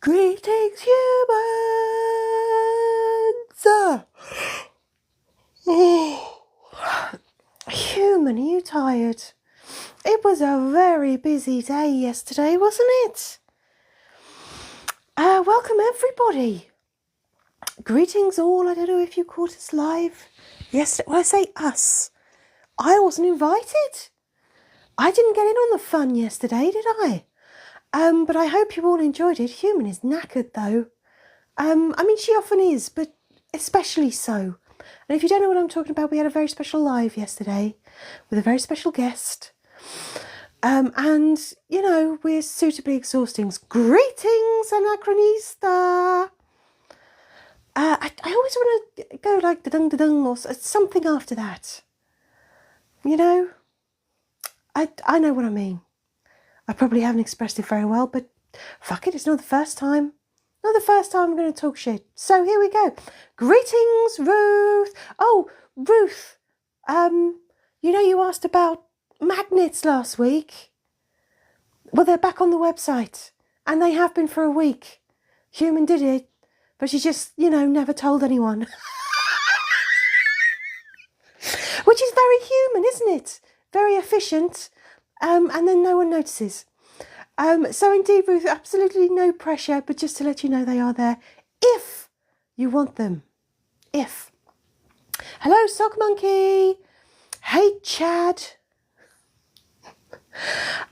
Greetings, humans! Oh, human, are you tired? It was a very busy day yesterday, wasn't it? Welcome everybody. Greetings all. I don't know if you caught us live yesterday. Well, I say us. I wasn't invited. I didn't get in on the fun yesterday, did I? But I hope you all enjoyed it. Human is knackered though. I mean, she often is, but especially so. And if you don't know what I'm talking about, we had a very special live yesterday with a very special guest. And, you know, we're suitably exhausting. Greetings, Anachronista! I always want to go like da-dung or something after that. You know? I know what I mean. I probably haven't expressed it very well, but fuck it, it's not the first time. Not the first time I'm going to talk shit. So here we go. Greetings, Ruth. Oh, Ruth. You know you asked about magnets last week. Well, they're back on the website. And they have been for a week. Human did it. But she just, you know, never told anyone. Which is very human, isn't it? Very efficient. And then no one notices. So indeed, Ruth, absolutely no pressure, but just to let you know they are there if you want them. If. Hello, Sock Monkey. Hey, Chad.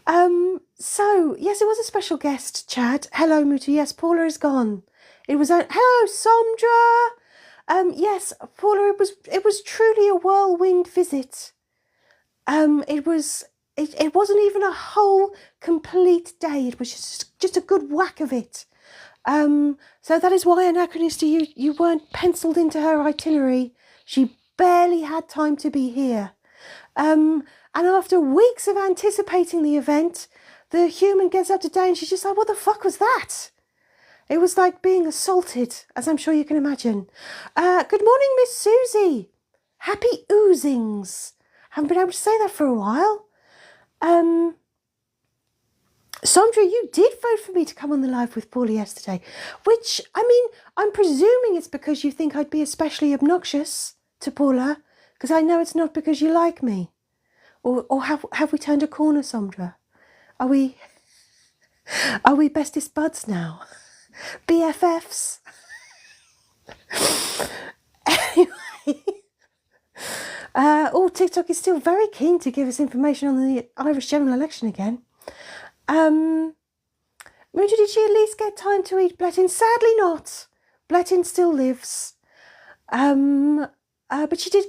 So, yes, it was a special guest, Chad. Hello, Mutu. Yes, Paula is gone. It was hello, Somdra. Yes, Paula, it was truly a whirlwind visit. It wasn't even a whole complete day. It was just a good whack of it. So that is why, Anachronista, you weren't penciled into her itinerary. She barely had time to be here. And after weeks of anticipating the event, the human gets up today and she's just like, what the fuck was that? It was like being assaulted, as I'm sure you can imagine. Good morning, Miss Susie. Happy oozings. Haven't been able to say that for a while. Sandra, you did vote for me to come on the live with Paula yesterday, which, I mean, I'm presuming it's because you think I'd be especially obnoxious to Paula, because I know it's not because you like me. Or have we turned a corner, Sandra? Are we bestest buds now? BFFs? Anyway. TikTok is still very keen to give us information on the Irish general election again. Muja, did she at least get time to eat Blettin? Sadly not. Blettin still lives. But she did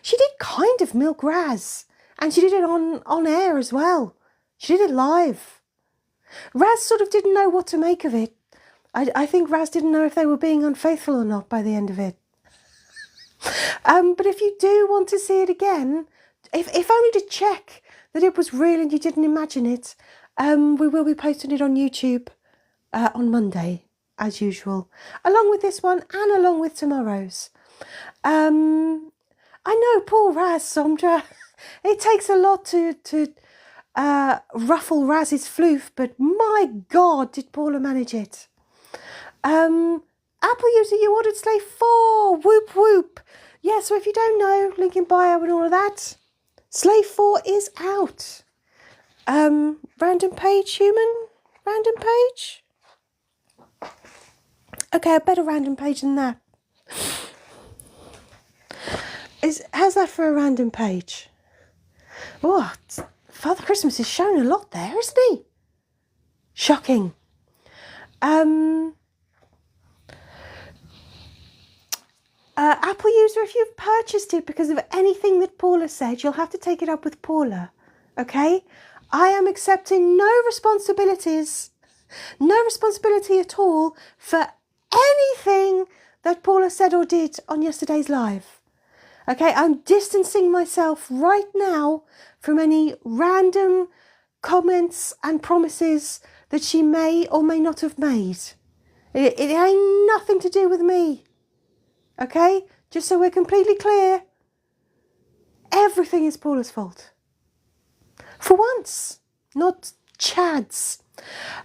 she did kind of milk Raz. And she did it on air as well. She did it live. Raz sort of didn't know what to make of it. I think Raz didn't know if they were being unfaithful or not by the end of it. But if you do want to see it again, if only to check that it was real and you didn't imagine it, we will be posting it on YouTube on Monday, as usual, along with this one and along with tomorrow's. I know, poor Raz, Sondra. It takes a lot to ruffle Raz's floof, but my God, did Paula manage it. Apple user, you ordered Slave 4. Whoop, whoop. Yeah, so if you don't know, link in bio and all of that, Slave 4 is out. Random page, human? Random page? Okay, a better random page than that. How's that for a random page? Oh, Father Christmas is showing a lot there, isn't he? Shocking. Apple user, if you've purchased it because of anything that Paula said, you'll have to take it up with Paula, okay? I am accepting no responsibility at all for anything that Paula said or did on yesterday's live. Okay, I'm distancing myself right now from any random comments and promises that she may or may not have made. It ain't nothing to do with me. Okay, just so we're completely clear, everything is Paula's fault. For once, not Chad's.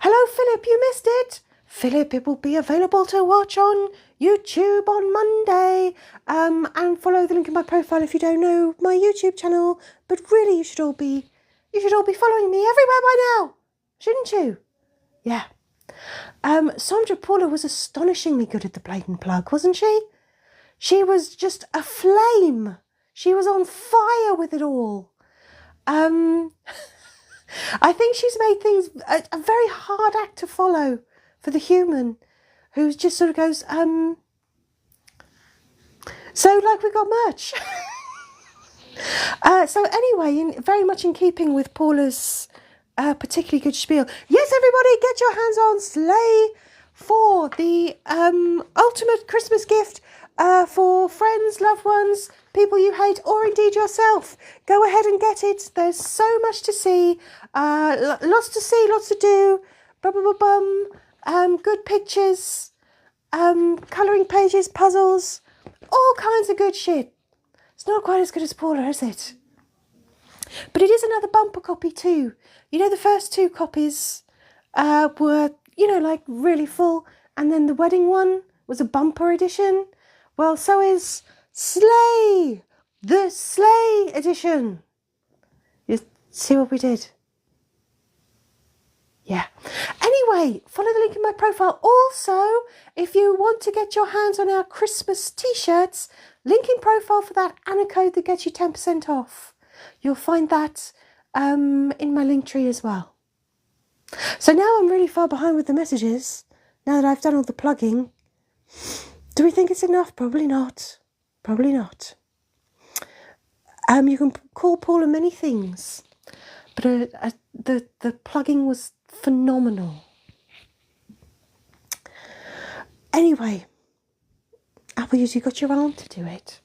Hello, Philip, you missed it. Philip, it will be available to watch on YouTube on Monday. And follow the link in my profile if you don't know my YouTube channel. But really, you should all be following me everywhere by now, shouldn't you? Yeah. Sandra Paula was astonishingly good at the blatant plug, wasn't she? She was just a flame. She was on fire with it all. I think she's made things a very hard act to follow for the human, who just sort of goes, so like we got merch. So anyway, very much in keeping with Paula's particularly good spiel. Yes, everybody, get your hands on Slay for the ultimate Christmas gift for friends, loved ones, people you hate, or indeed yourself. Go ahead and get it. There's so much to see. Lots to see, lots to do. Good pictures, colouring pages, puzzles, all kinds of good shit. It's not quite as good as Paula, is it? But it is another bumper copy too. You know, the first two copies were, like really full, and then the wedding one was a bumper edition. Well, so is Slay, the Slay edition. You see what we did? Yeah. Anyway, follow the link in my profile. Also, if you want to get your hands on our Christmas t-shirts, link in profile for that and a code that gets you 10% off. You'll find that in my link tree as well. So now I'm really far behind with the messages, now that I've done all the plugging. Do we think it's enough? Probably not. Probably not. You can call Paula many things, but the plugging was phenomenal. Anyway, Appleuse, you got your arm to do it.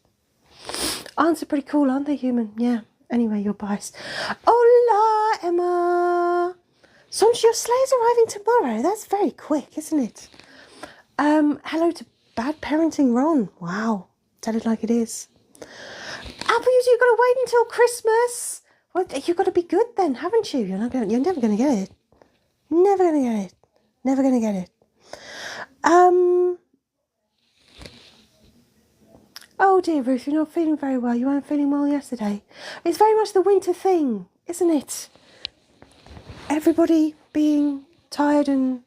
Aunts are pretty cool, aren't they, human? Yeah. Anyway, you're biased. Hola, Emma. Sonja, your sleigh's arriving tomorrow. That's very quick, isn't it? Hello to Bad Parenting Ron. Wow. Tell it like it is. Appleuse, you've got to wait until Christmas. Well, you've got to be good then, haven't you? You're never going to get it. Never going to get it. Never going to get it. Oh dear, Ruth, you're not feeling very well. You weren't feeling well yesterday. It's very much the winter thing, isn't it? Everybody being tired and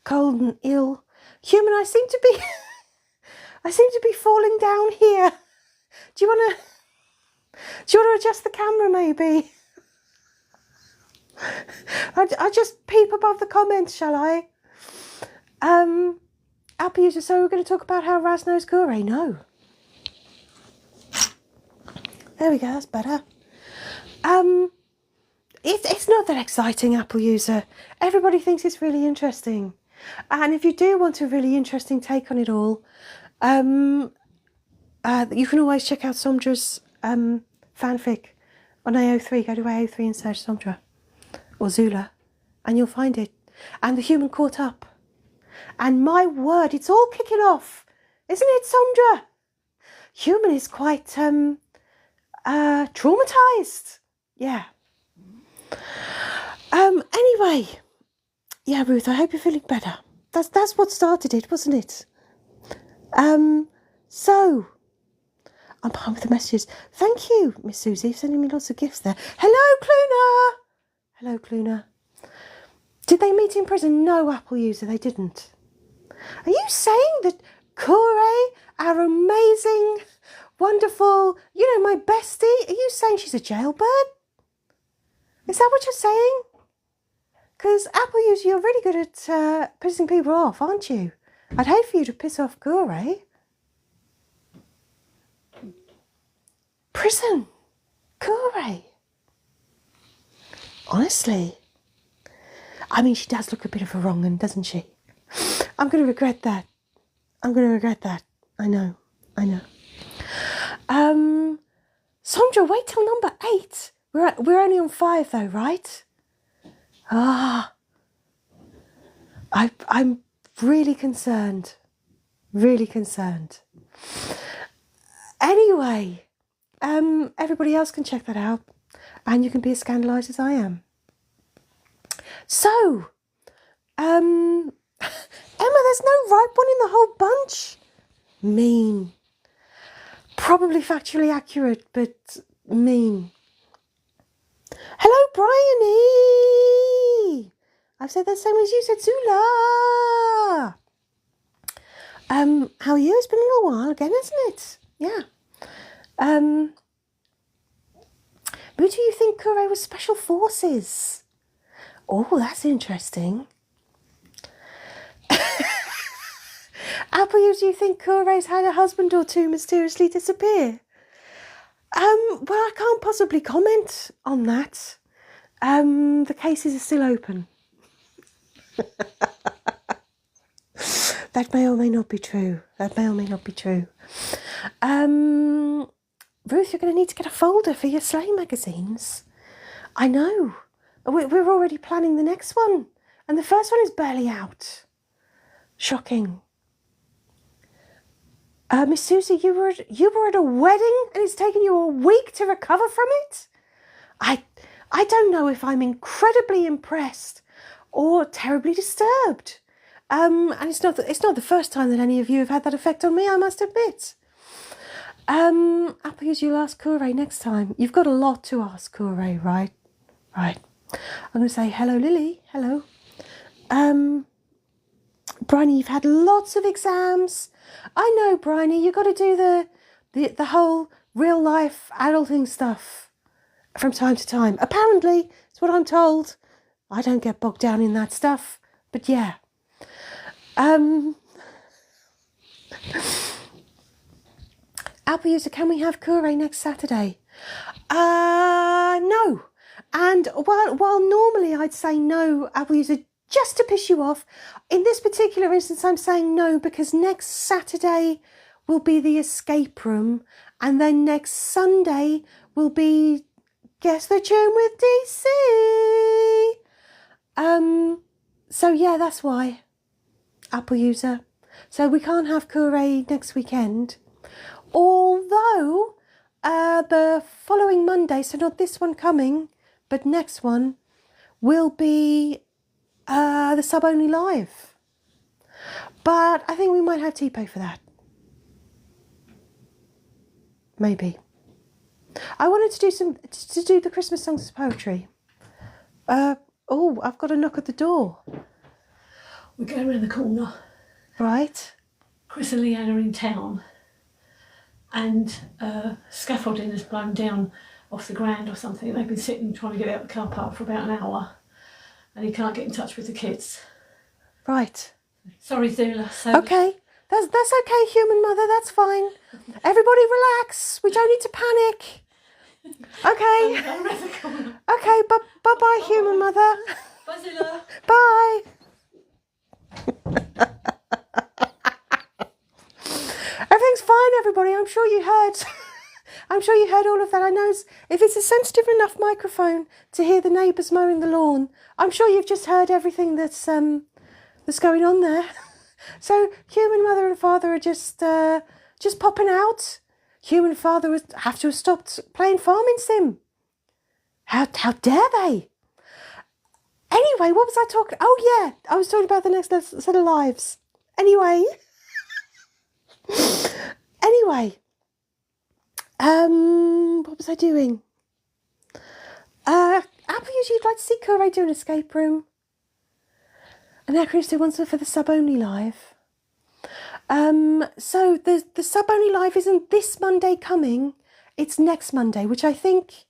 cold and ill. Human, I seem to be falling down here. Do you want to adjust the camera maybe? I just peep above the comments, shall I? Appleuse, so we're going to talk about how Raz knows Gore. No. There we go, that's better. It's not that exciting, Apple user. Everybody thinks it's really interesting. And if you do want a really interesting take on it all, you can always check out Sondra's fanfic on AO3. Go to AO3 and search Sondra or Zula and you'll find it. And the human caught up. And my word, it's all kicking off. Isn't it, Sondra? Human is quite traumatized. Yeah. Anyway, yeah, Ruth, I hope you're feeling better. That's what started it, wasn't it? So I'm behind with the messages. Thank you, Miss Susie, for sending me lots of gifts there. Hello, Cluna. Hello, Cluna. Did they meet in prison? No, Apple user, they didn't. Are you saying that Kore, our amazing, wonderful, my bestie, are you saying she's a jailbird? Is that what you're saying? Because Apple user, you're really good at pissing people off, aren't you? I'd hate for you to piss off Kore. Prison. Kore. Honestly. I mean, she does look a bit of a wrong 'un, doesn't she? I'm going to regret that. I know. Sondra, wait till number 8. We're only on 5 though, right? I'm really concerned. Anyway, everybody else can check that out, and you can be as scandalised as I am. So, Emma, there's no right one in the whole bunch. Mean. Probably factually accurate, but mean. Hello, Bryony. I've said the same as you said, Zula. How are you? It's been a little while again, hasn't it? Yeah. Who do you think Kure was special forces? Oh, that's interesting. Apple, do you think Kure's had a husband or two mysteriously disappear? Well, I can't possibly comment on that. The cases are still open. That may or may not be true. Ruth, you're going to need to get a folder for your sleigh magazines. I know. We're already planning the next one. And the first one is barely out. Shocking. Miss Susie, you were at a wedding and it's taken you a week to recover from it? I don't know if I'm incredibly impressed or terribly disturbed. And it's not the first time that any of you have had that effect on me, I must admit. Apples, you'll ask Kure next time. You've got a lot to ask Kure, right? Right. I'm going to say hello, Lily. Hello. Bryony, you've had lots of exams. I know, Bryony, you've got to do the whole real life adulting stuff from time to time. Apparently, it's what I'm told. I don't get bogged down in that stuff, but yeah. Apple user, can we have Kure next Saturday? No. And while normally I'd say no, Apple user, just to piss you off, in this particular instance I'm saying no because next Saturday will be the escape room and then next Sunday will be Guess the Tune with DC. So yeah, that's why, Apple user. So we can't have Kure next weekend. Although the following Monday, so not this one coming, but next one, will be the Sub Only Live. But I think we might have T-Pay for that. Maybe. I wanted to do the Christmas songs as poetry. Oh, I've got a knock at the door. We're going around the corner. Right. Chris and Leanne are in town. And scaffolding has blown down off the ground or something. They've been sitting trying to get out the car park for about an hour. And he can't get in touch with the kids. Right. Sorry, Zula. So okay. That's okay, human mother. That's fine. Everybody relax. We don't need to panic. Okay. Okay, bye-bye, human mother. Bye, Zilla. Bye. Everything's fine, everybody. I'm sure you heard. I'm sure you heard all of that. I know if it's a sensitive enough microphone to hear the neighbours mowing the lawn, I'm sure you've just heard everything that's going on there. So human mother and father are just popping out. Human father would have to have stopped playing farming sim. How dare they? Anyway, what was I talking? Oh yeah, I was talking about the next set of lives. Anyway, what was I doing? Apple usually you'd like to see Kure do an escape room. And now Christy wants it for the Sub Only Live. So the Sub Only Live isn't this Monday coming, it's next Monday, which I think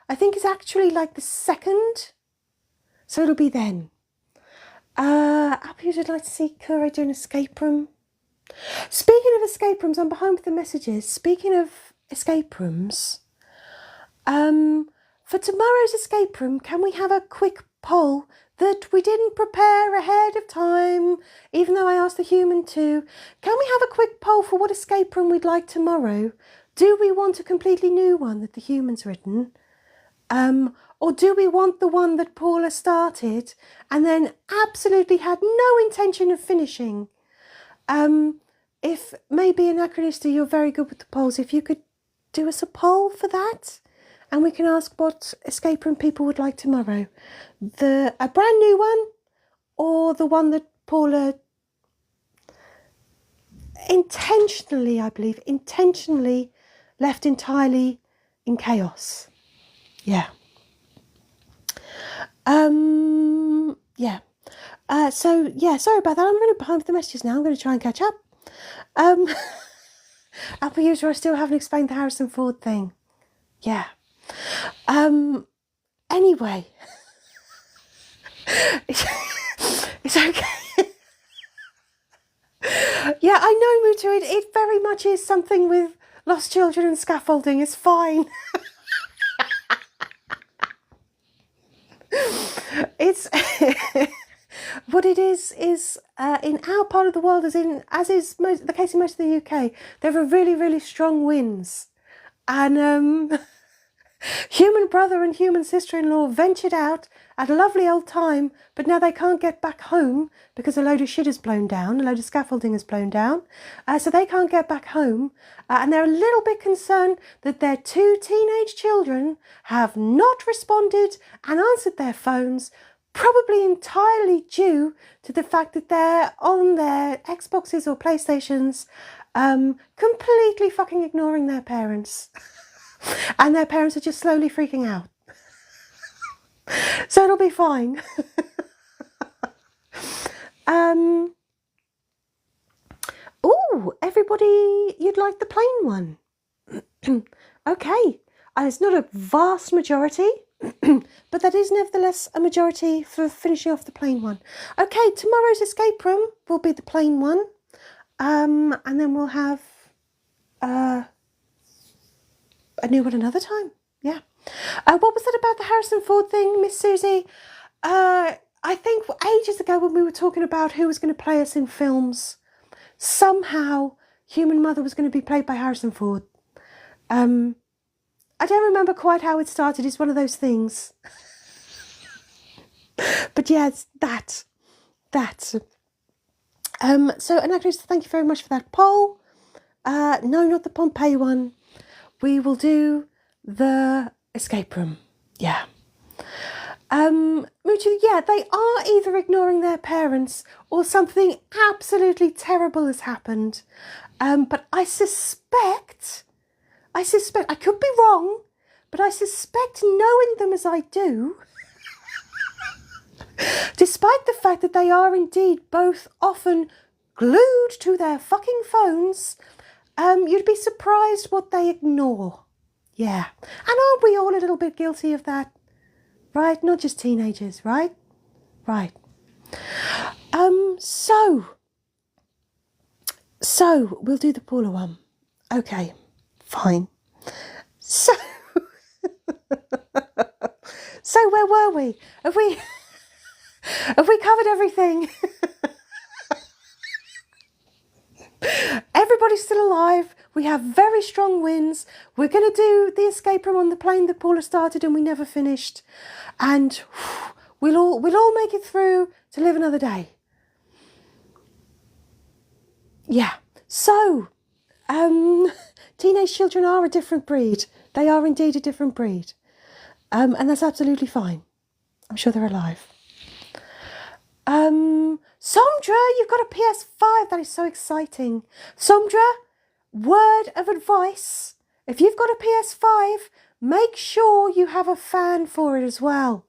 is actually like the 2nd. So it'll be then. Apple would like to see Kure do an escape room. Speaking of escape rooms, I'm behind with the messages. Speaking of escape rooms, for tomorrow's escape room, can we have a quick poll that we didn't prepare ahead of time, even though I asked the human to? Can we have a quick poll for what escape room we'd like tomorrow? Do we want a completely new one that the human's written? Or do we want the one that Paula started and then absolutely had no intention of finishing? If maybe Anachronista, you're very good with the polls, if you could do us a poll for that, and we can ask what escape room people would like tomorrow. A brand new one, or the one that Paula intentionally, I believe, intentionally left entirely in chaos. Yeah. Yeah. So yeah, sorry about that. I'm really behind with the messages now. I'm going to try and catch up. Apple user, I still haven't explained the Harrison Ford thing. Yeah. Anyway. It's okay. Yeah, I know, Mutu. It very much is something with lost children and scaffolding. It's fine. It's what it is in our part of the world, as is the case in most of the UK, there are really, really strong winds, and human brother and human sister-in-law ventured out at a lovely old time, but now they can't get back home because a load of shit has blown down, a load of scaffolding has blown down, so they can't get back home, and they're a little bit concerned that their 2 teenage children have not responded and answered their phones, probably entirely due to the fact that they're on their Xboxes or PlayStations, completely fucking ignoring their parents. And their parents are just slowly freaking out. So it'll be fine. Oh, everybody, you'd like the plain one. Okay. It's not a vast majority, but that is nevertheless a majority for finishing off the plain one. Okay, tomorrow's escape room will be the plain one. And then we'll have a new one another time. Yeah. What was that about the Harrison Ford thing, Miss Susie? I think ages ago when we were talking about who was going to play us in films, somehow Human Mother was going to be played by Harrison Ford. I don't remember quite how it started. It's one of those things. But yeah, it's that. So, Anacris, thank you very much for that poll. No, not the Pompeii one. We will do the escape room. Yeah. Mutu, yeah, they are either ignoring their parents or something absolutely terrible has happened. But I suspect, I could be wrong, but I suspect, knowing them as I do, despite the fact that they are indeed both often glued to their fucking phones, you'd be surprised what they ignore. Yeah. And aren't we all a little bit guilty of that? Right? Not just teenagers, right? Right. So we'll do the Paula one. Okay, fine. So where were we? Have we covered everything? Everybody's still alive. We have very strong winds. We're going to do the escape room on the plane that Paula started and we never finished. And we'll all make it through to live another day. Yeah. So, teenage children are a different breed. They are indeed a different breed. And that's absolutely fine. I'm sure they're alive. Sondra, you've got a PS5. That is so exciting. Sondra, word of advice. If you've got a PS5, make sure you have a fan for it as well.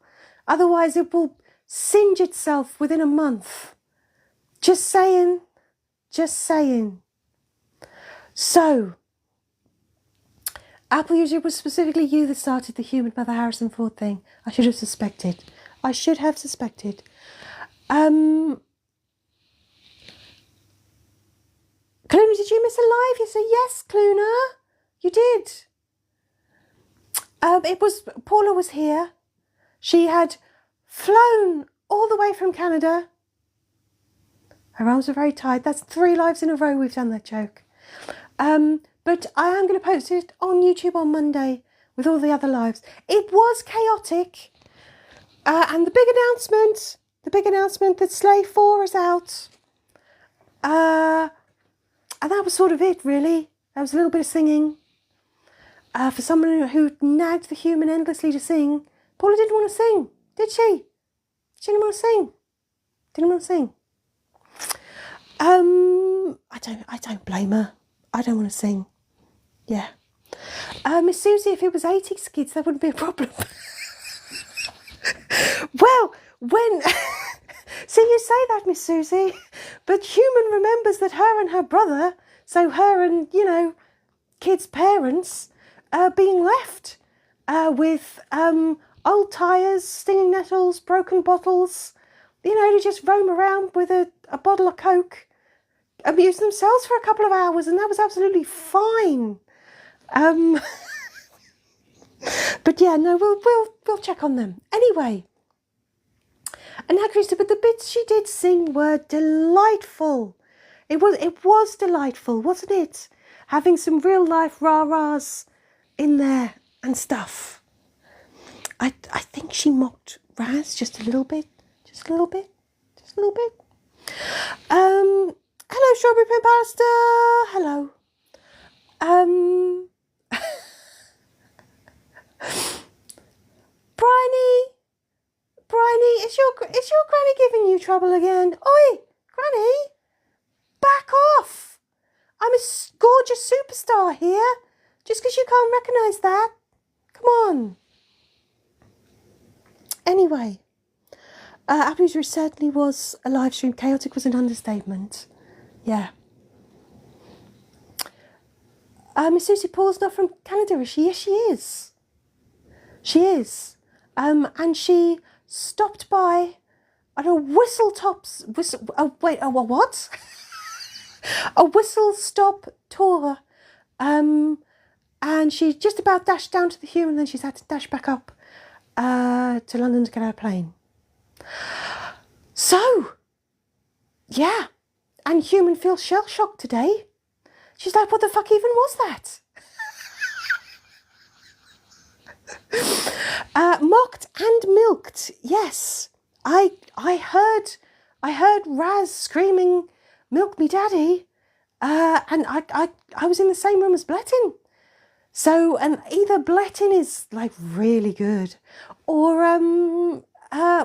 Otherwise, it will singe itself within a month. Just saying. Just saying. So, Apple user, it was specifically you that started the Human Mother Harrison Ford thing. I should have suspected. Cluna, did you miss a live? You say yes, Cluna. You did. Paula was here. She had flown all the way from Canada. Her arms are very tired. That's 3 lives in a row we've done that joke. But I am going to post it on YouTube on Monday with all the other lives. It was chaotic. And the big announcement that Slave 4 is out. And that was sort of it, really. There was a little bit of singing. For someone who nagged the human endlessly to sing, Paula didn't want to sing, did she? She didn't want to sing. I don't blame her. I don't want to sing. Yeah. Miss Susie, if it was 80s kids, that wouldn't be a problem. Well, when... See, you say that, Miss Susie, but Human remembers that her and her brother, so her and, you know, kids' parents, are being left with old tyres, stinging nettles, broken bottles, you know, to just roam around with a bottle of Coke, amuse themselves for a couple of hours, and that was absolutely fine. But yeah, no, we'll check on them anyway. And now, Krista, but the bits she did sing were delightful. It was delightful, wasn't it? Having some real life rah-rahs in there and stuff. I think she mocked Raz just a little bit. Just a little bit. Just a little bit. Hello, Strawberry Pin Pasta. Hello. Bryony, is your granny giving you trouble again? Oi, Granny, back off. I'm a gorgeous superstar here. Just because you can't recognise that. Come on. Anyway, Abby's certainly was a live stream. Chaotic was an understatement. Yeah. Miss Susie Paul's not from Canada, is she? Yes, she is. She is. And she stopped by at a whistle stop tour. And she just about dashed down to the Hume, and then she's had to dash back up to London to get her plane. So, yeah. And Human feels shell-shocked today. She's like, what the fuck even was that? Mocked and milked, yes. I heard Raz screaming, "Milk me, daddy," and I was in the same room as Blettin. So, and either Blettin is like really good, or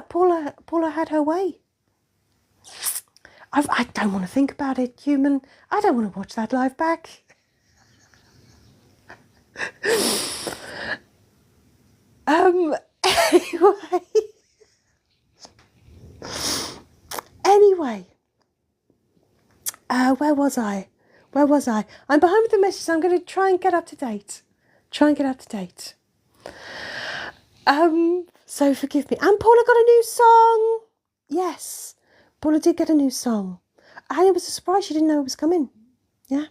Paula had her way. I don't want to think about it, Human. I don't want to watch that live back. Anyway, where was I? I'm behind with the message, so I'm going to try and get up to date. So forgive me. And Paula got a new song. Yes, Paula did get a new song. And it was a surprise. She didn't know it was coming. Yeah.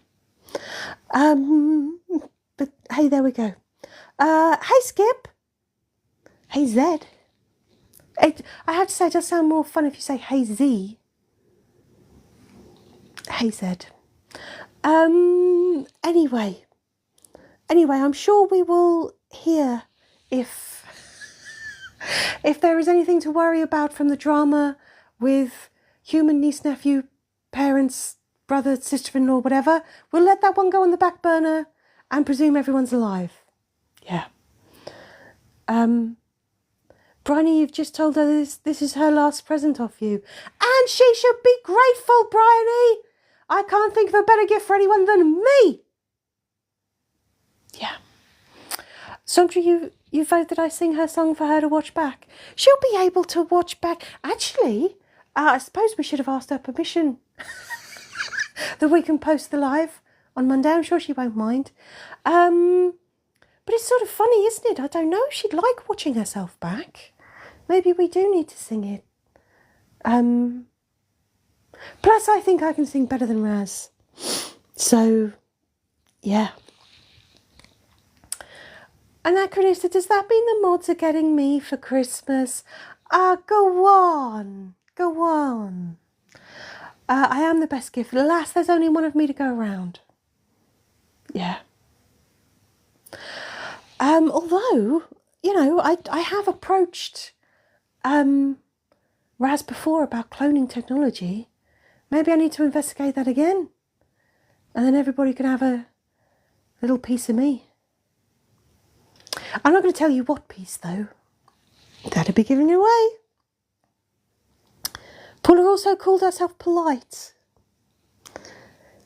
But hey, there we go. Hey, Skip. Hey, Zed. I have to say, it does sound more fun if you say, hey, Z. Hey, Zed. Anyway, I'm sure we will hear if there is anything to worry about from the drama with Human, niece, nephew, parents, brother, sister-in-law, whatever. We'll let that one go on the back burner and presume everyone's alive. Yeah. Bryony, you've just told her this is her last present off you. And she should be grateful, Bryony. I can't think of a better gift for anyone than me. Yeah. Sandra, you vote that I sing her song for her to watch back. She'll be able to watch back. Actually, I suppose we should have asked her permission that we can post the live on Monday. I'm sure she won't mind. But it's sort of funny, isn't it? I don't know if she'd like watching herself back. Maybe we do need to sing it. Plus, I think I can sing better than Raz. So, yeah. Anachronista, does that mean the mods are getting me for Christmas? Go on. I am the best gift. Alas, there's only one of me to go around. Yeah. Although, you know, I have approached Raz before about cloning technology. Maybe I need to investigate that again. And then everybody can have a little piece of me. I'm not going to tell you what piece, though. That'd be giving it away. Paula also called herself polite.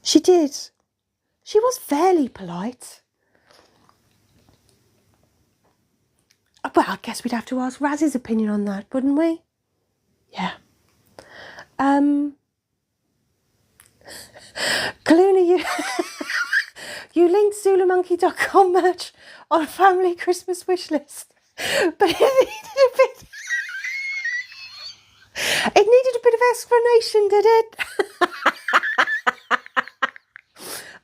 She did. She was fairly polite. Well, I guess we'd have to ask Raz's opinion on that, wouldn't we? Yeah. Kaluna, you you linked ZuluMonkey.com merch on family Christmas wish list, but it needed a bit of explanation, did it?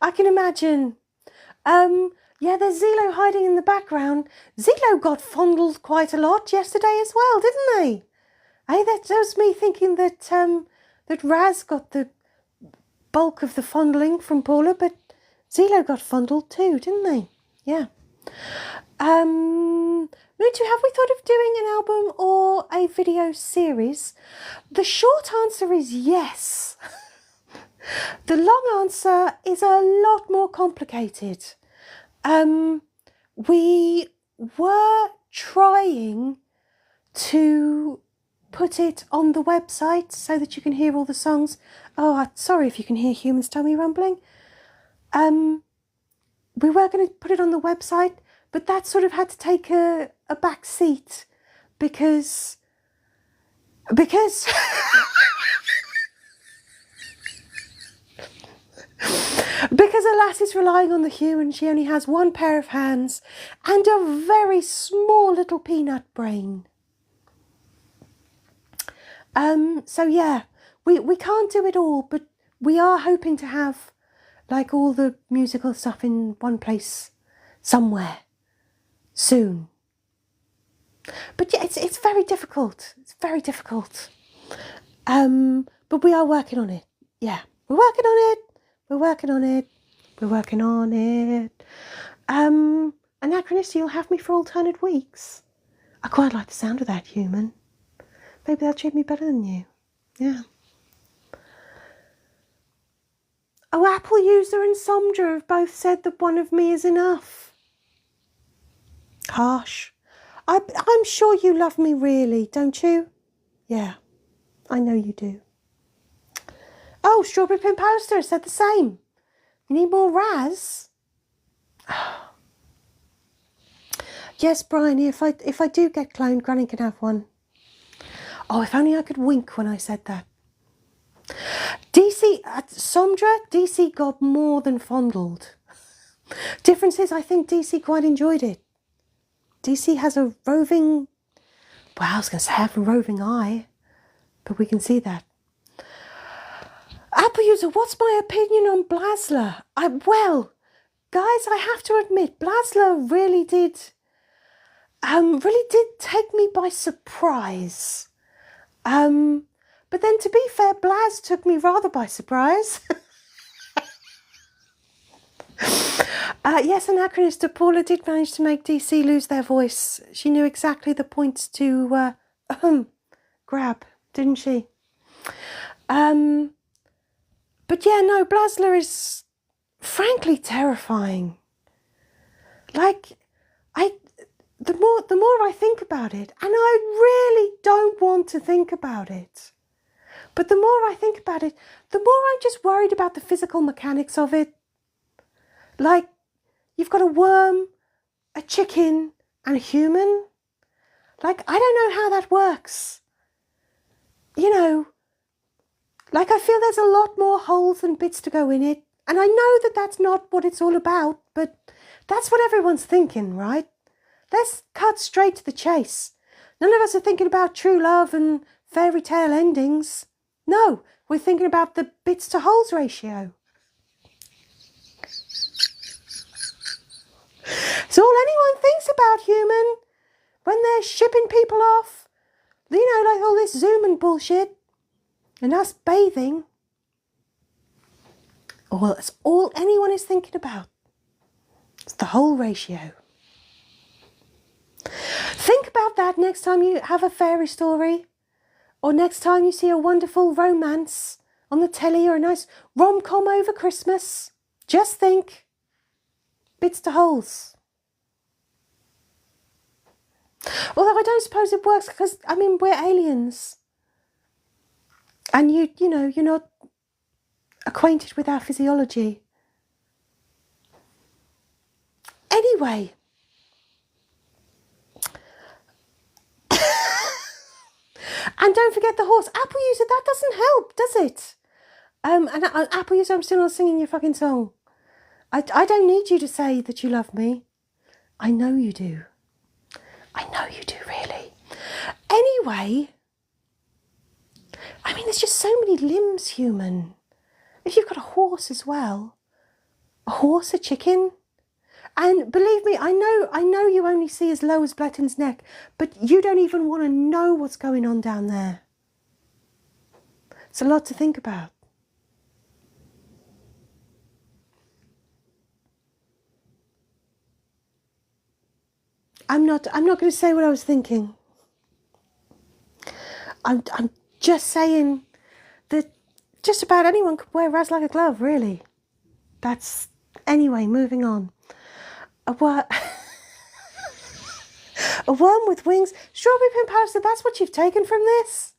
I can imagine. Yeah, there's Zelo hiding in the background. Zelo got fondled quite a lot yesterday as well, didn't they? Hey, that was me thinking that that Raz got the bulk of the fondling from Paula, but Zelo got fondled too, didn't they? Yeah. Mutu, have we thought of doing an album or a video series? The short answer is yes. The long answer is a lot more complicated. We were trying to put it on the website so that you can hear all the songs. Oh, sorry if you can hear Human's tummy rumbling. We were going to put it on the website, but that sort of had to take a back seat because because alas is relying on the human. She only has one pair of hands and a very small little peanut brain. So yeah, we can't do it all, but we are hoping to have like all the musical stuff in one place somewhere soon. But yeah, it's very difficult. It's very difficult. But we are working on it. Yeah, we're working on it. We're working on it. We're working on it. Anachronistic, you'll have me for alternate weeks. I quite like the sound of that, Human. Maybe that'll treat me better than you. Yeah. Oh, Apple User and Somdra have both said that one of me is enough. Harsh. I'm sure you love me really, don't you? Yeah, I know you do. Oh, Strawberry Pimp Alistair said the same. You need more Raz? Yes, Brian, if I do get cloned, Granny can have one. Oh, if only I could wink when I said that. DC, Somdra, DC got more than fondled. Difference is, I think DC quite enjoyed it. DC has a roving, well, I was going to say have a roving eye, but we can see that. Apple User, what's my opinion on Blasler? Well, guys, I have to admit, Blasler really did take me by surprise. But then to be fair, Blaz took me rather by surprise. Yes, Anachronist, Paula did manage to make DC lose their voice. She knew exactly the points to grab, didn't she? But yeah, no, Blasler is frankly terrifying. Like, the more I think about it, and I really don't want to think about it, but the more I think about it, the more I'm just worried about the physical mechanics of it. Like, you've got a worm, a chicken, and a human. Like, I don't know how that works. You know, like, I feel there's a lot more holes and bits to go in it. And I know that that's not what it's all about, but that's what everyone's thinking, right? Let's cut straight to the chase. None of us are thinking about true love and fairy tale endings. No, we're thinking about the bits to holes ratio. It's all anyone thinks about, Human. When they're shipping people off, you know, like all this Zoom and bullshit, and us bathing. Well, that's all anyone is thinking about. It's the whole ratio. Think about that next time you have a fairy story, or next time you see a wonderful romance on the telly or a nice rom-com over Christmas. Just think, bits to holes. Although I don't suppose it works because, I mean, we're aliens. And you know, you're not acquainted with our physiology. Anyway, and don't forget the horse. Apple user, that doesn't help, does it? And Apple user, I'm still not singing your fucking song. I don't need you to say that you love me. I know you do. I know you do, really. Anyway, I mean, there's just so many limbs, human. If you've got a horse as well, a horse, a chicken, and believe me, I know you only see as low as Bletton's neck, but you don't even want to know what's going on down there. It's a lot to think about. I'm not going to say what I was thinking. I'm just saying that just about anyone could wear Raz like a glove, really. That's... Anyway, moving on. A worm with wings. Strawberry Pin Palace, that's what you've taken from this?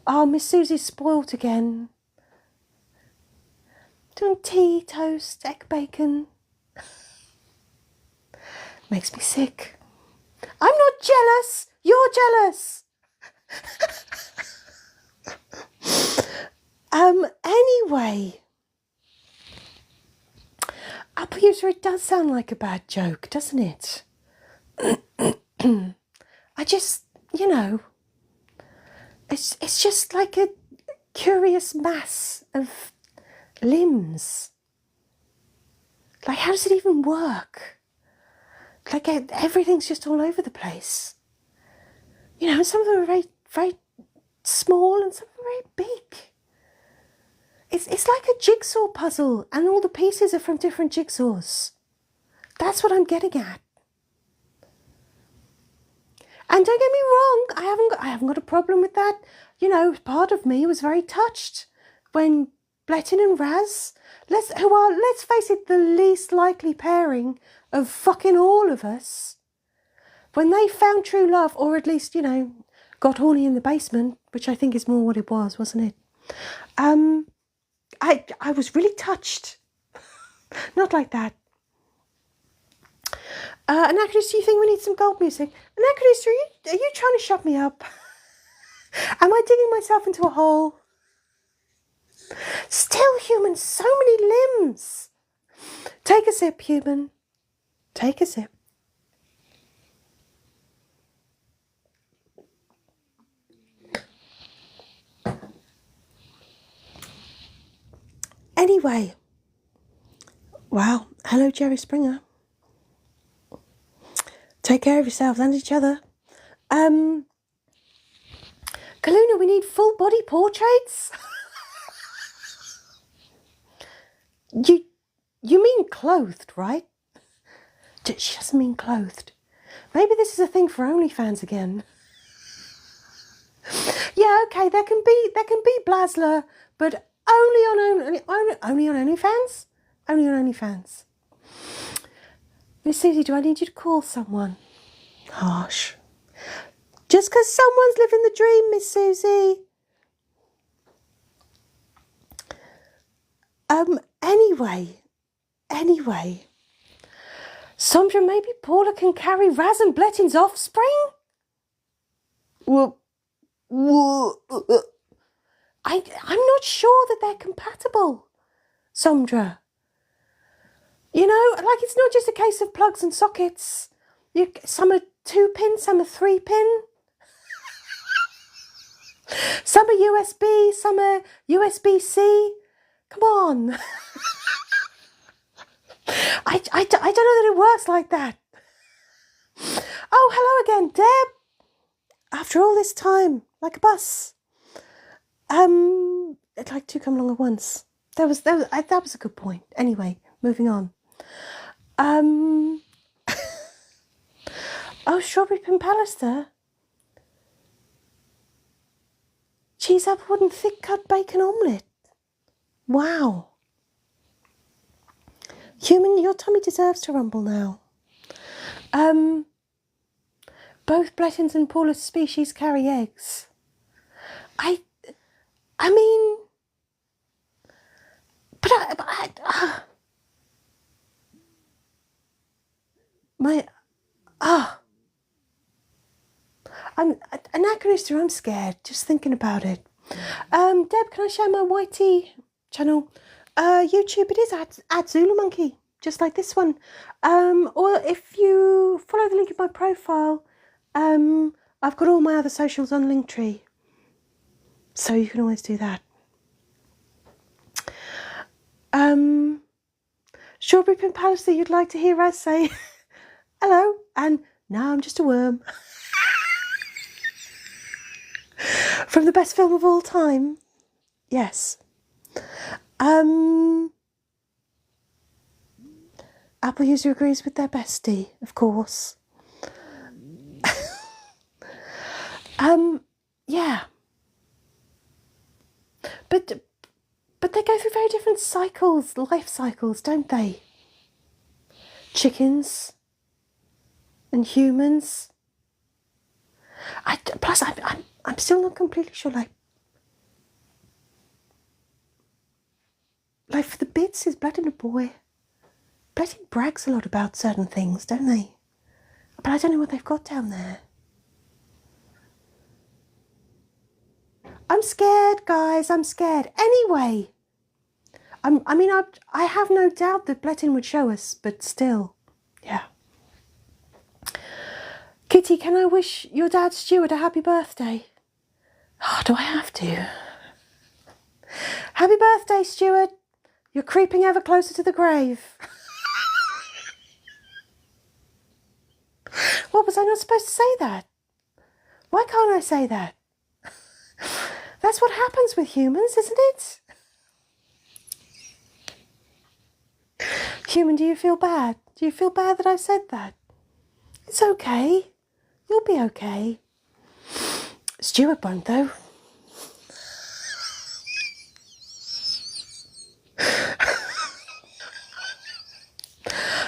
Oh, Miss Susie's spoilt again. Doing tea, toast, egg bacon. Makes me sick. I'm not jealous. You're jealous. Anyway. Apple user, it does sound like a bad joke, doesn't it? I just, you know, it's just like a curious mass of limbs. Like, how does it even work? Like, everything's just all over the place. You know, some of them are very, very small and some of them are very big. It's like a jigsaw puzzle and all the pieces are from different jigsaws. That's what I'm getting at. And don't get me wrong, I haven't got a problem with that. You know, part of me was very touched when Bletton and Raz, who are, let's face it, the least likely pairing of fucking all of us, when they found true love, or at least, you know, got horny in the basement, which I think is more what it was, wasn't it? I was really touched. Not like that. Anachronist, do you think we need some gold music? Anachronist, are you trying to shut me up? Am I digging myself into a hole? Still, human, so many limbs. Take a sip, human. Take a sip. Anyway. Wow. Hello, Jerry Springer. Take care of yourselves and each other. Kaluna, we need full body portraits? You mean clothed, right? She doesn't mean clothed. Maybe this is a thing for OnlyFans again. Yeah, okay, there can be Blasler, but only on OnlyFans? Only on OnlyFans. Miss Susie, do I need you to call someone? Harsh. Just because someone's living the dream, Miss Susie. Anyway. Sandra, maybe Paula can carry Raz and Bletton's offspring? Well, I'm not sure that they're compatible, Sandra. You know, like, it's not just a case of plugs and sockets. Some are 2-pin, some are 3-pin. Some are USB, some are USB-C. Come on. I don't know that it works like that. Oh, hello again, Deb. After all this time, like a bus. It's like two come along at once. That was a good point. Anyway, moving on. Oh, Strawberry Pin Pallister. Cheese apple and thick cut bacon omelette. Wow. Human, your tummy deserves to rumble now. Both Blettons and Paula's species carry eggs. I I mean, but I'm anachronistic. I'm scared just thinking about it. Deb, can I share my YT channel? YouTube, it is at Zulu Monkey, just like this one. Or if you follow the link in my profile, I've got all my other socials on Linktree, so you can always do that. Strawberry Pin Palace, that you'd like to hear us say hello, and now I'm just a worm. From the best film of all time. Yes. Apple user agrees with their bestie, of course. Yeah. But they go through very different cycles, life cycles, don't they? Chickens and humans. Plus, I'm still not completely sure, like for the bits, is Blood in a Boy. Bloody brags a lot about certain things, don't they? But I don't know what they've got down there. I'm scared, guys. I'm scared. Anyway, I have no doubt that Blettin would show us, but still, yeah. Kitty, can I wish your dad Stuart a happy birthday? Oh, do I have to? Happy birthday, Stuart. You're creeping ever closer to the grave. What, was I not supposed to say that? Why can't I say that? That's what happens with humans, isn't it? Human, do you feel bad? Do you feel bad that I said that? It's okay. You'll be okay. Stuart won't, though.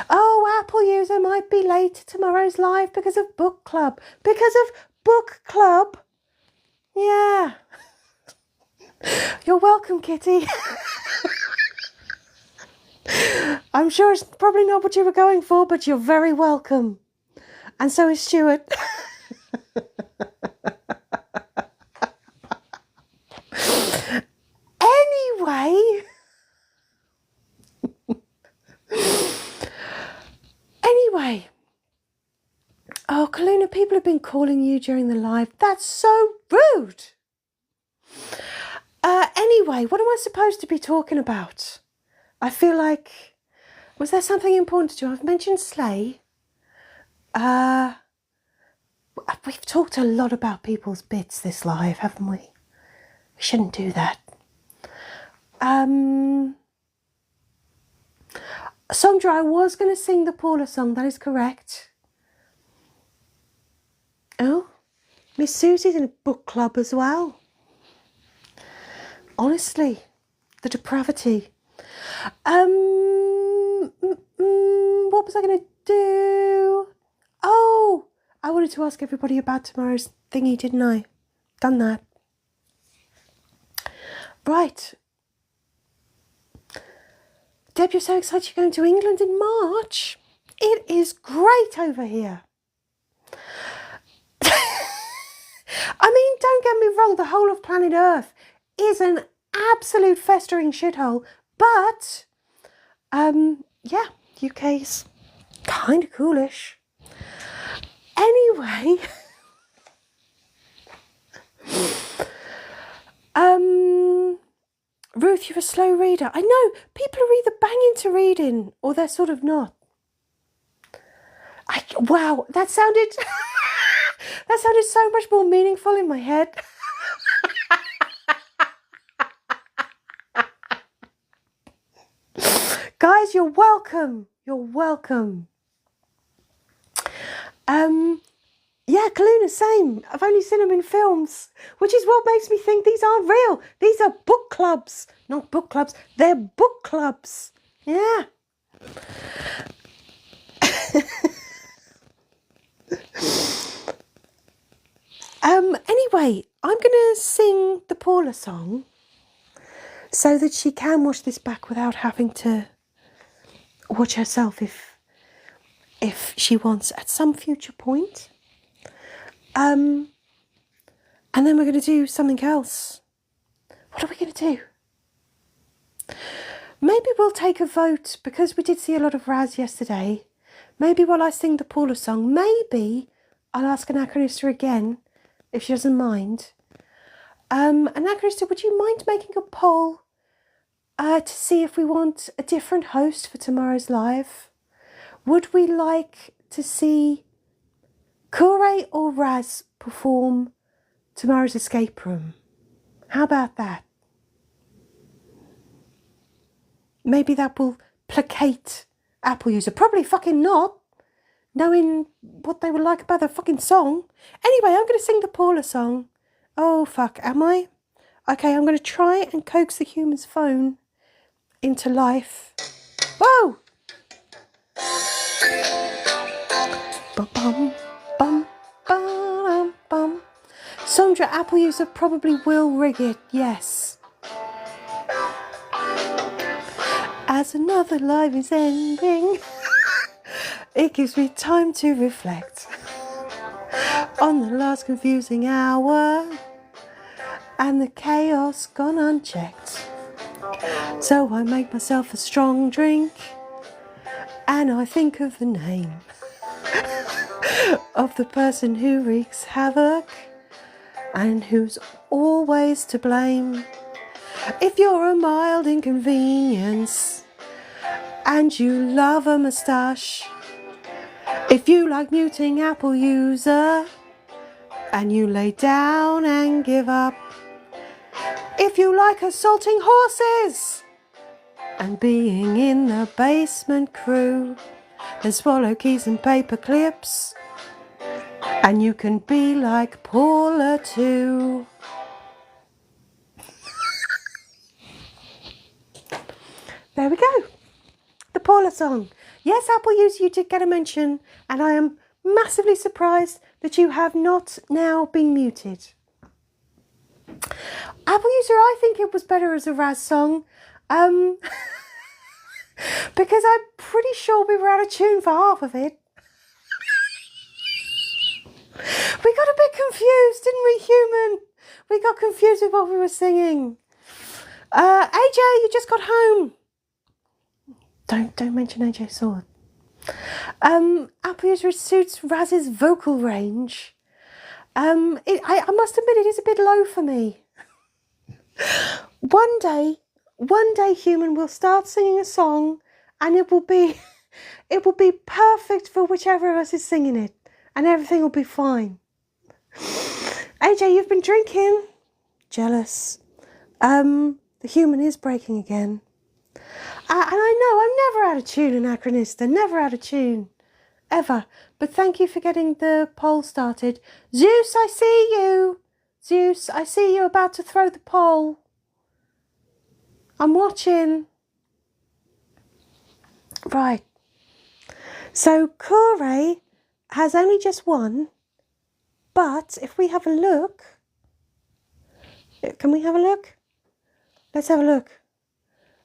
Oh, Apple user might be late to tomorrow's live because of book club. Because of book club? Yeah. You're welcome, Kitty. I'm sure it's probably not what you were going for, but you're very welcome. And so is Stuart. Anyway. Oh, Kaluna, people have been calling you during the live. That's so rude. Anyway, what am I supposed to be talking about? I feel like, was there something important to do? I've mentioned Slay. We've talked a lot about people's bits this live, haven't we? We shouldn't do that. Sondra, I was going to sing the Paula song, that is correct. Oh, Miss Susie's in a book club as well. Honestly, the depravity. What was I going to do? Oh, I wanted to ask everybody about tomorrow's thingy, didn't I? Done that. Right. Deb, you're so excited you're going to England in March. It is great over here. I mean, don't get me wrong, the whole of planet Earth is an absolute festering shithole, but, yeah, UK's kind of coolish. Anyway, Ruth, you're a slow reader. I know, people are either banging to reading or they're sort of not. Wow, that sounded so much more meaningful in my head. Guys, you're welcome. You're welcome. Yeah, Kaluna, same. I've only seen them in films, which is what makes me think these aren't real. These are book clubs. Not book clubs, they're book clubs. Yeah. Anyway, I'm going to sing the Paula song. so that she can watch this back without having to watch herself if she wants at some future point. And then we're going to do something else. What are we going to do? Maybe we'll take a vote, because we did see a lot of Raz yesterday. Maybe while I sing the Paula song, maybe I'll ask Anachronista again, if she doesn't mind. Anachronista, would you mind making a poll to see if we want a different host for tomorrow's live? Would we like to see Kure or Raz perform tomorrow's escape room? How about that? Maybe that will placate Apple user. Probably fucking not, knowing what they would like about the fucking song. Anyway, I'm going to sing the Paula song. Oh, fuck, am I? Okay, I'm going to try and coax the human's phone into life. Whoa! Bum, bum, bum, bum. Sondra, Apple user probably will rig it, yes. As another live is ending, it gives me time to reflect on the last confusing hour and the chaos gone unchecked. So I make myself a strong drink and I think of the name of the person who wreaks havoc and who's always to blame. If you're a mild inconvenience and you love a moustache, if you like muting Apple user and you lay down and give up, if you like assaulting horses and being in the basement crew and swallow keys and paper clips, and you can be like Paula too. There we go. The Paula song. Yes, Apple user, you did get a mention, and I am massively surprised that you have not now been muted. Apple user, I think it was better as a Raz song, because I'm pretty sure we were out of tune for half of it. We got a bit confused, didn't we, human? We got confused with what we were singing. AJ, you just got home. Don't mention AJ Sword. Apple user, suits Raz's vocal range. I must admit it is a bit low for me. One day, human will start singing a song, and it will be perfect for whichever of us is singing it, and everything will be fine. AJ, you've been drinking. Jealous. The human is breaking again. And I know I'm never out of tune, Anachronista, never out of tune, ever. But thank you for getting the poll started. Zeus, I see you. Zeus, I see you about to throw the poll. I'm watching. Right. So Kure has only just won, but if we have a look, can we have a look? Let's have a look.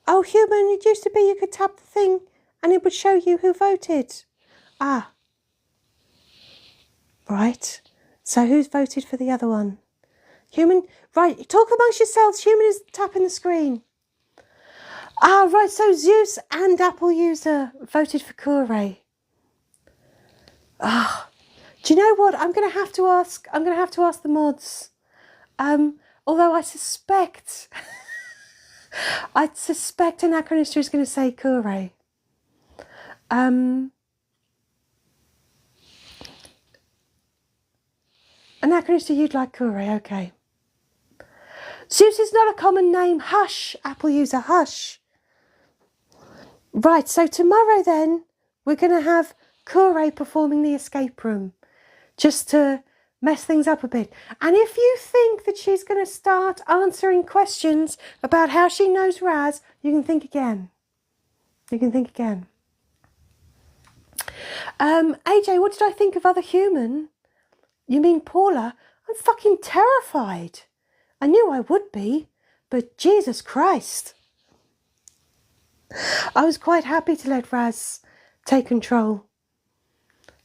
Oh, human, it used to be you could tap the thing and it would show you who voted. Ah. Right. So who's voted for the other one? Human. Right. Talk amongst yourselves. Human is tapping the screen. Ah, right. So Zeus and Apple user voted for Kure. Ah. Do you know what? I'm going to have to ask the mods. Although I suspect... I suspect Anachronista is going to say Kure. Anachronista, you'd like Kure, okay. Zeus is not a common name. Hush, Apple user, hush. Right, so tomorrow then, we're going to have Kure performing the escape room, just to mess things up a bit. And if you think that she's going to start answering questions about how she knows Raz, you can think again. You can think again. AJ, what did I think of other human? You mean Paula? I'm fucking terrified. I knew I would be. but Jesus Christ. I was quite happy to let Raz take control.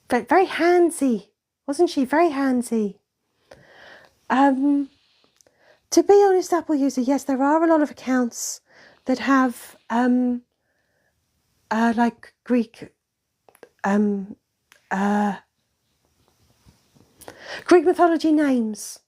But very handsy, wasn't she? Very handsy. To be honest, Apple user, yes, there are a lot of accounts that have like Greek mythology names.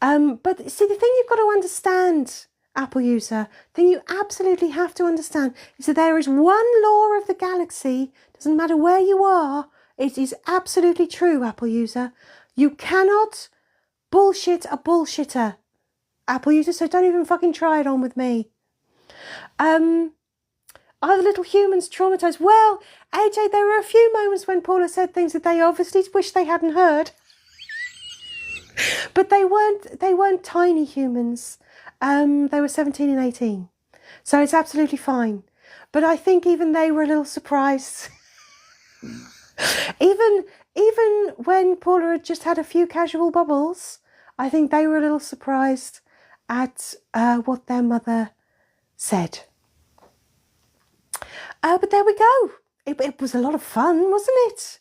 But see, the thing you've got to understand, Apple user, the thing you absolutely have to understand is that there is one law of the galaxy. Doesn't matter where you are, it is absolutely true, Apple user. You cannot bullshit a bullshitter, Apple user, so don't even fucking try it on with me. Are the little humans traumatized? Well, AJ, there were a few moments when Paula said things that they obviously wish they hadn't heard. But they weren't tiny humans. They were 17 and 18. So it's absolutely fine. But I think even they were a little surprised. even when Paula had just had a few casual bubbles, I think they were a little surprised at what their mother said. But there we go. It was a lot of fun, wasn't it?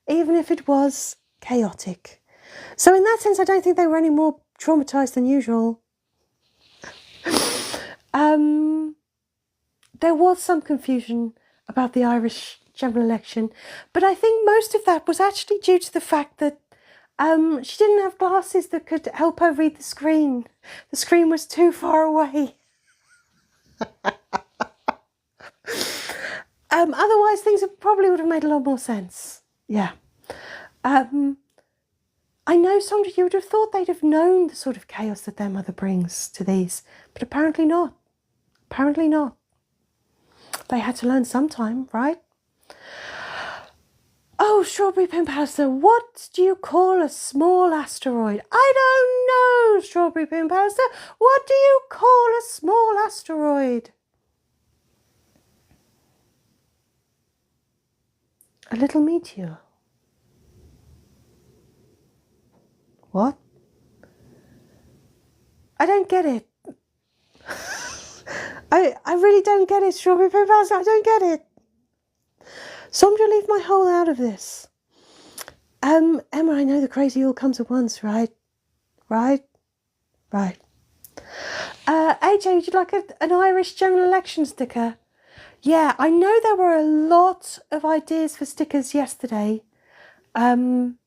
Even if it was chaotic. So in that sense, I don't think they were any more traumatised than usual. There was some confusion about the Irish general election, but I think most of that was actually due to the fact that she didn't have glasses that could help her read the screen. The screen was too far away. Otherwise, things probably would have made a lot more sense. Yeah. I know, Sandra, you would have thought they'd have known the sort of chaos that their mother brings to these, but apparently not. Apparently not. They had to learn sometime, right? Oh, Strawberry Pimp Alistair, what do you call a small asteroid? I don't know, Strawberry Pimp Alistair. What do you call a small asteroid? A little meteor. What? I don't get it. I really don't get it, Strawberry Pimp Alistair. I don't get it. Sandra, leave my hole out of this. Emma, I know the crazy all comes at once, right? Right? Right. AJ, would you like an Irish general election sticker? Yeah, I know there were a lot of ideas for stickers yesterday. And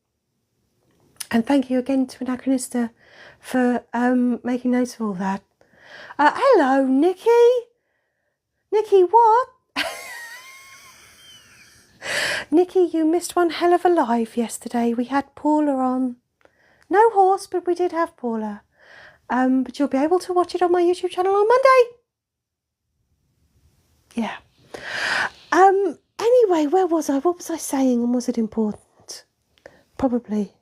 thank you again to Anachronista for making notes of all that. Hello, Nikki. Nikki, what? Nikki, you missed one hell of a live yesterday. We had Paula on. No horse, but we did have Paula. But you'll be able to watch it on my YouTube channel on Monday. Yeah. Anyway, where was I? What was I saying, and was it important? Probably.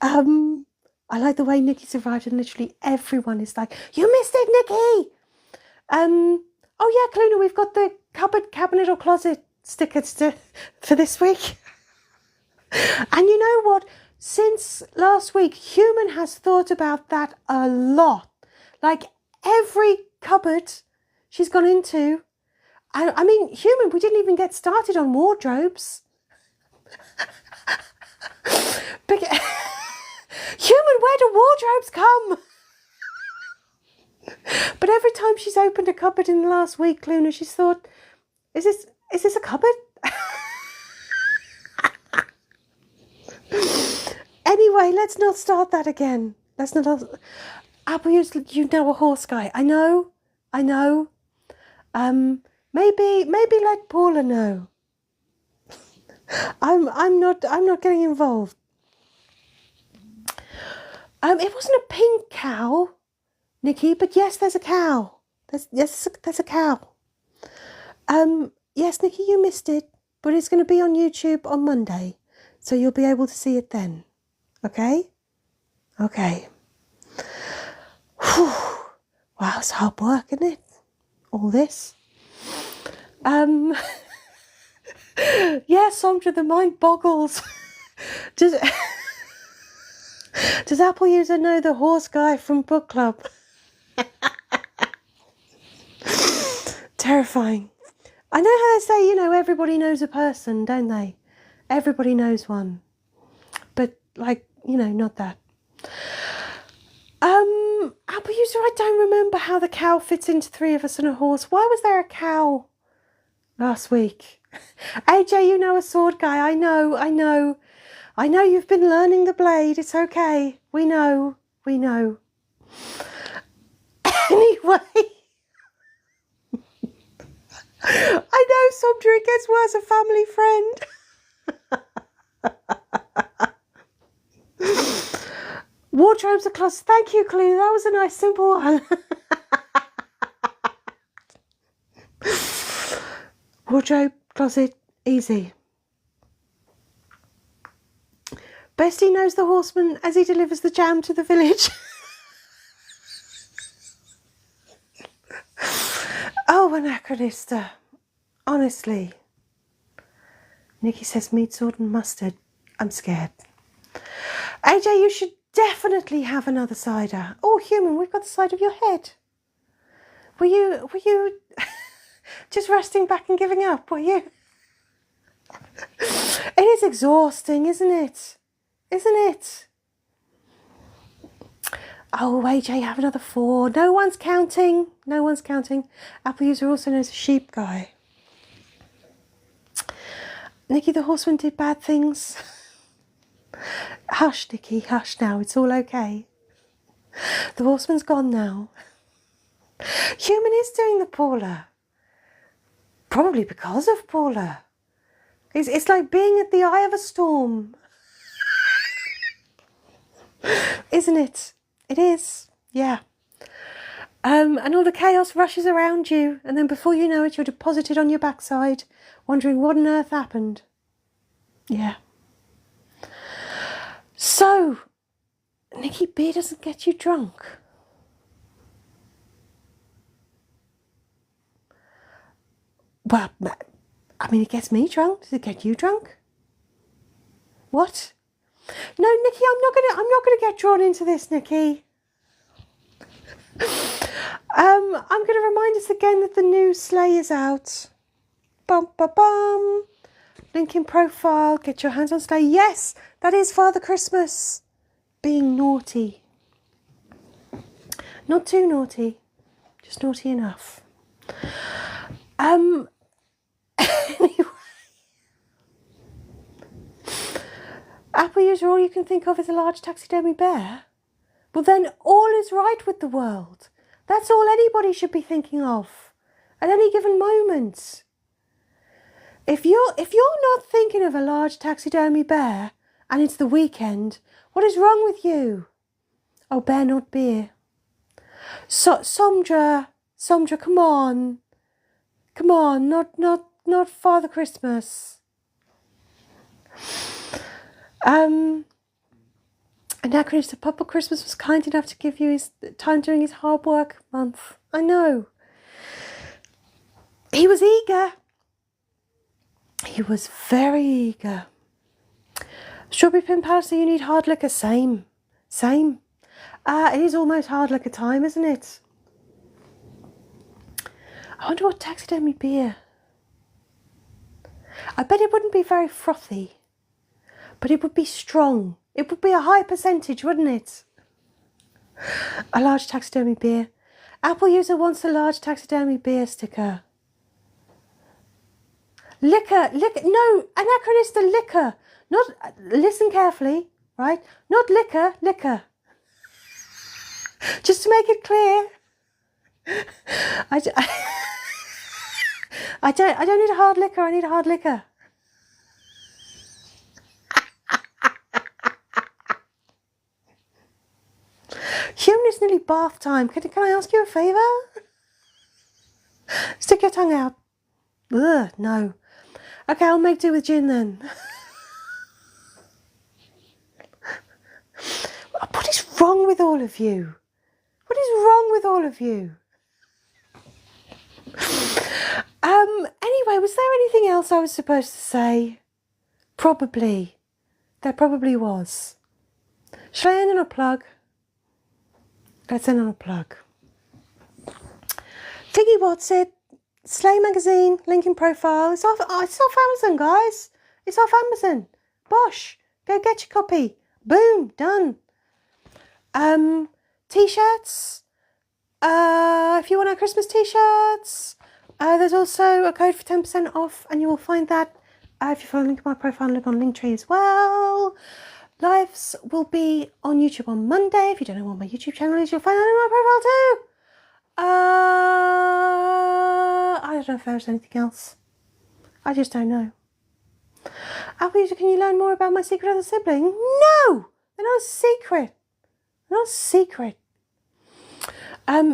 I like the way Nikki's arrived and literally everyone is like, you missed it, Nikki! Oh yeah, Cluna, we've got the cupboard, cabinet or closet stickers for this week. And you know what? Since last week, Human has thought about that a lot. Like every cupboard she's gone into. I mean, Human, we didn't even get started on wardrobes. Human, where do wardrobes come? But every time she's opened a cupboard in the last week, Luna, she's thought, is this a cupboard? Anyway, let's not start that again. Let's not. Apple, you know a horse guy. I know. Maybe let Paula know. I'm not getting involved. It wasn't a pink cow, Nikki, but yes, there's a cow. There's a cow. Yes, Nikki, you missed it, but it's going to be on YouTube on Monday, so you'll be able to see it then. Okay? Okay. Whew. Wow, it's hard work, isn't it? All this. Yeah, Sandra, the mind boggles. Does Apple user know the horse guy from book club? Terrifying. I know how they say, everybody knows a person, don't they? Everybody knows one. But, not that. Apple user, I don't remember how the cow fits into three of us and a horse. Why was there a cow last week? AJ, you know a sword guy. I know. I know you've been learning the blade. It's okay. We know. Anyway. I know, Somdra, it gets worse, a family friend. Wardrobes are closed. Thank you, Clue. That was a nice, simple one. Wardrobe, closet, easy. Bestie knows the horseman as he delivers the jam to the village. Oh, anachronista. Honestly. Nikki says meat, sword and mustard. I'm scared. AJ, you should definitely have another cider. Oh, human, we've got the side of your head. Were you just resting back and giving up, were you? It is exhausting, isn't it? Isn't it? Oh, AJ, have another 4. No one's counting. No one's counting. Apple user also knows a sheep guy. Nikki the horseman did bad things. Hush, Nikki, hush now. It's all okay. The horseman's gone now. Human is doing the Paula. Probably because of Paula. It's like being at the eye of a storm. Isn't it? It is. Yeah. And all the chaos rushes around you, and then before you know it, you're deposited on your backside, wondering what on earth happened. Yeah. So, Nikki B doesn't get you drunk. Well, I mean, it gets me drunk. Does it get you drunk? What? No, Nikki, I'm not gonna get drawn into this, Nikki. I'm going to remind us again that the new sleigh is out. Bum, bum, bum. Link in profile. Get your hands on sleigh. Yes, that is Father Christmas being naughty. Not too naughty, just naughty enough. Anyway. Apple user, all you can think of is a large taxidermy bear. Well, then all is right with the world. That's all anybody should be thinking of at any given moment. If you're not thinking of a large taxidermy bear and it's the weekend, what is wrong with you? Oh, bear, not beer. Somdra, come on. Come on, not Father Christmas. Anachronist, Papa Christmas was kind enough to give you his time during his hard work month. I know. He was eager. He was very eager. Strawberry Pin Palace, you need hard liquor. Same. It is almost hard liquor time, isn't it? I wonder what taxidermy beer. I bet it wouldn't be very frothy, but it would be strong. It would be a high percentage, wouldn't it? A large taxidermy beer. Apple user wants a large taxidermy beer sticker. Liquor. No, anachronista liquor. Not, listen carefully, right? Not liquor. Just to make it clear. I don't need a hard liquor. I need a hard liquor. Human, it's nearly bath time. Can I ask you a favour? Stick your tongue out. Ugh, no. Okay, I'll make do with gin then. What is wrong with all of you? What is wrong with all of you? Anyway, was there anything else I was supposed to say? Probably. There probably was. Shall I end on a plug? Let's end on a plug. Figgy What's It, Slay Magazine, link in profile. It's off Amazon, guys. It's off Amazon. Bosh. Go get your copy. Boom. Done. T-shirts. If you want our Christmas T-shirts, there's also a code for 10% off, and you will find that if you follow link in my profile and look on Linktree as well. Lives will be on YouTube on Monday. If you don't know what my YouTube channel is, you'll find that in my profile too. I don't know if there's anything else. I just don't know. Apple user, can you learn more about my secret other sibling? No! They're not a secret. They're not a secret.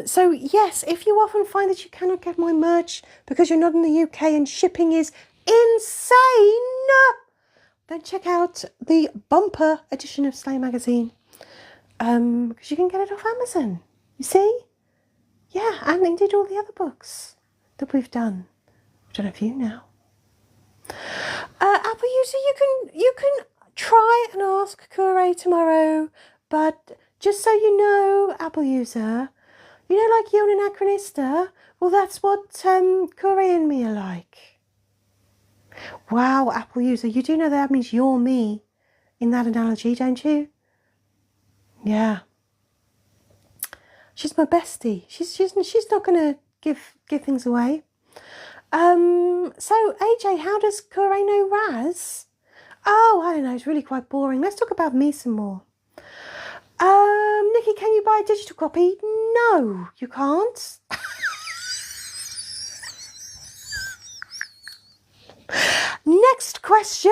So yes, if you often find that you cannot get my merch because you're not in the UK and shipping is insane, then check out the bumper edition of Slay Magazine. Because you can get it off Amazon. You see? Yeah, and indeed all the other books that we've done. We've done a few now. Apple user, you can try and ask Kure tomorrow, but just so you know, Apple user, you know, like you and Anachronista, well, that's what Kure and me are like. Wow, Apple user, you do know that means you're me in that analogy, don't you? Yeah. She's my bestie. She's not gonna give things away. So AJ, how does Kure know Raz? Oh, I don't know, it's really quite boring. Let's talk about me some more. Nikki, can you buy a digital copy? No, you can't. Next question.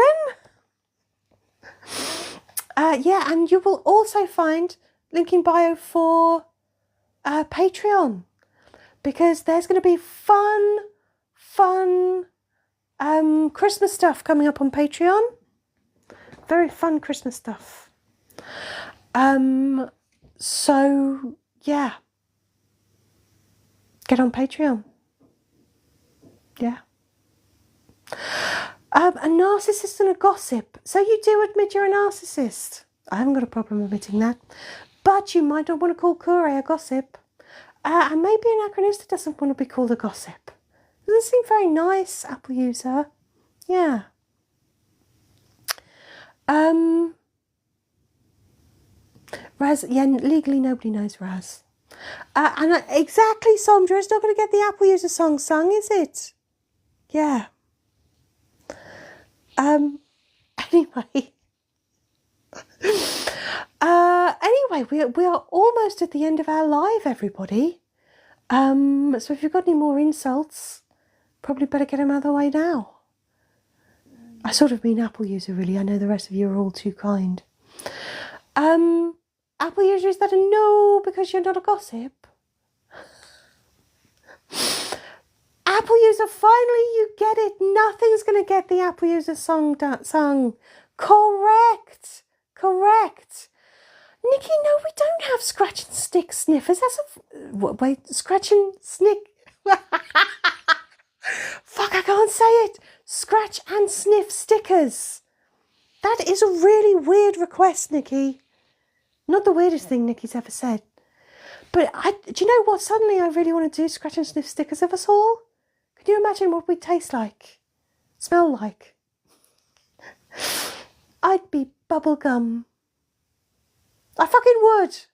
Yeah, and you will also find link in bio for Patreon, because there's going to be fun Christmas stuff coming up on Patreon. Very fun Christmas stuff. So yeah, get on Patreon. Yeah. A narcissist and a gossip. So you do admit you're a narcissist. I haven't got a problem admitting that. But you might not want to call Kure a gossip. And maybe Anachronista doesn't want to be called a gossip. Doesn't seem very nice, Apple user. Yeah. Raz, yeah, legally nobody knows Raz. And exactly, Sondra, it's not going to get the Apple user song sung, is it? Yeah. Anyway. Anyway, we are almost at the end of our live, everybody. So if you've got any more insults, probably better get them out of the way now. I sort of mean Apple user, really. I know the rest of you are all too kind. Apple user, is that a no because you're not a gossip? Apple user, finally you get it. Nothing's going to get the Apple user song sung. Correct. Nikki, no, we don't have scratch and stick sniffers. That's wait, scratch and snick. Fuck, I can't say it. Scratch and sniff stickers. That is a really weird request, Nikki. Not the weirdest thing Nikki's ever said. But do you know what? Suddenly I really want to do scratch and sniff stickers of us all. Can you imagine what we'd taste like? Smell like? I'd be bubblegum. I fucking would.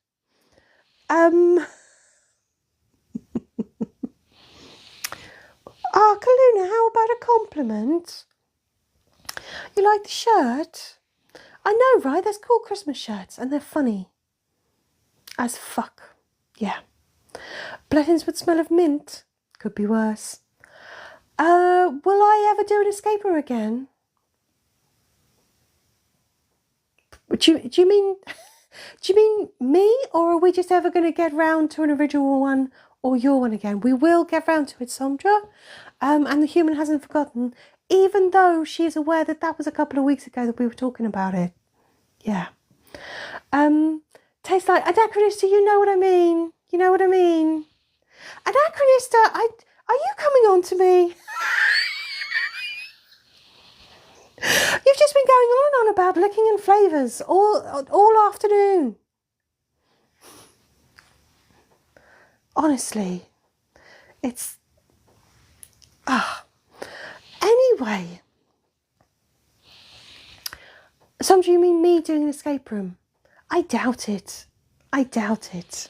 Kaluna, how about a compliment? You like the shirt? I know, right? There's cool Christmas shirts and they're funny. As fuck. Yeah. Bletons would smell of mint. Could be worse. Will I ever do an escape room again? Do you mean me, or are we just ever going to get round to an original one or your one again? We will get round to it, Sondra. And the human hasn't forgotten, even though she is aware that was a couple of weeks ago that we were talking about it. Yeah. Tastes like Anachronista, you know what I mean. You know what I mean. Anachronista, are you coming on to me? You've just been going on and on about licking and flavours all afternoon. Honestly, it's... Anyway. Some do you mean me doing an escape room? I doubt it. I doubt it.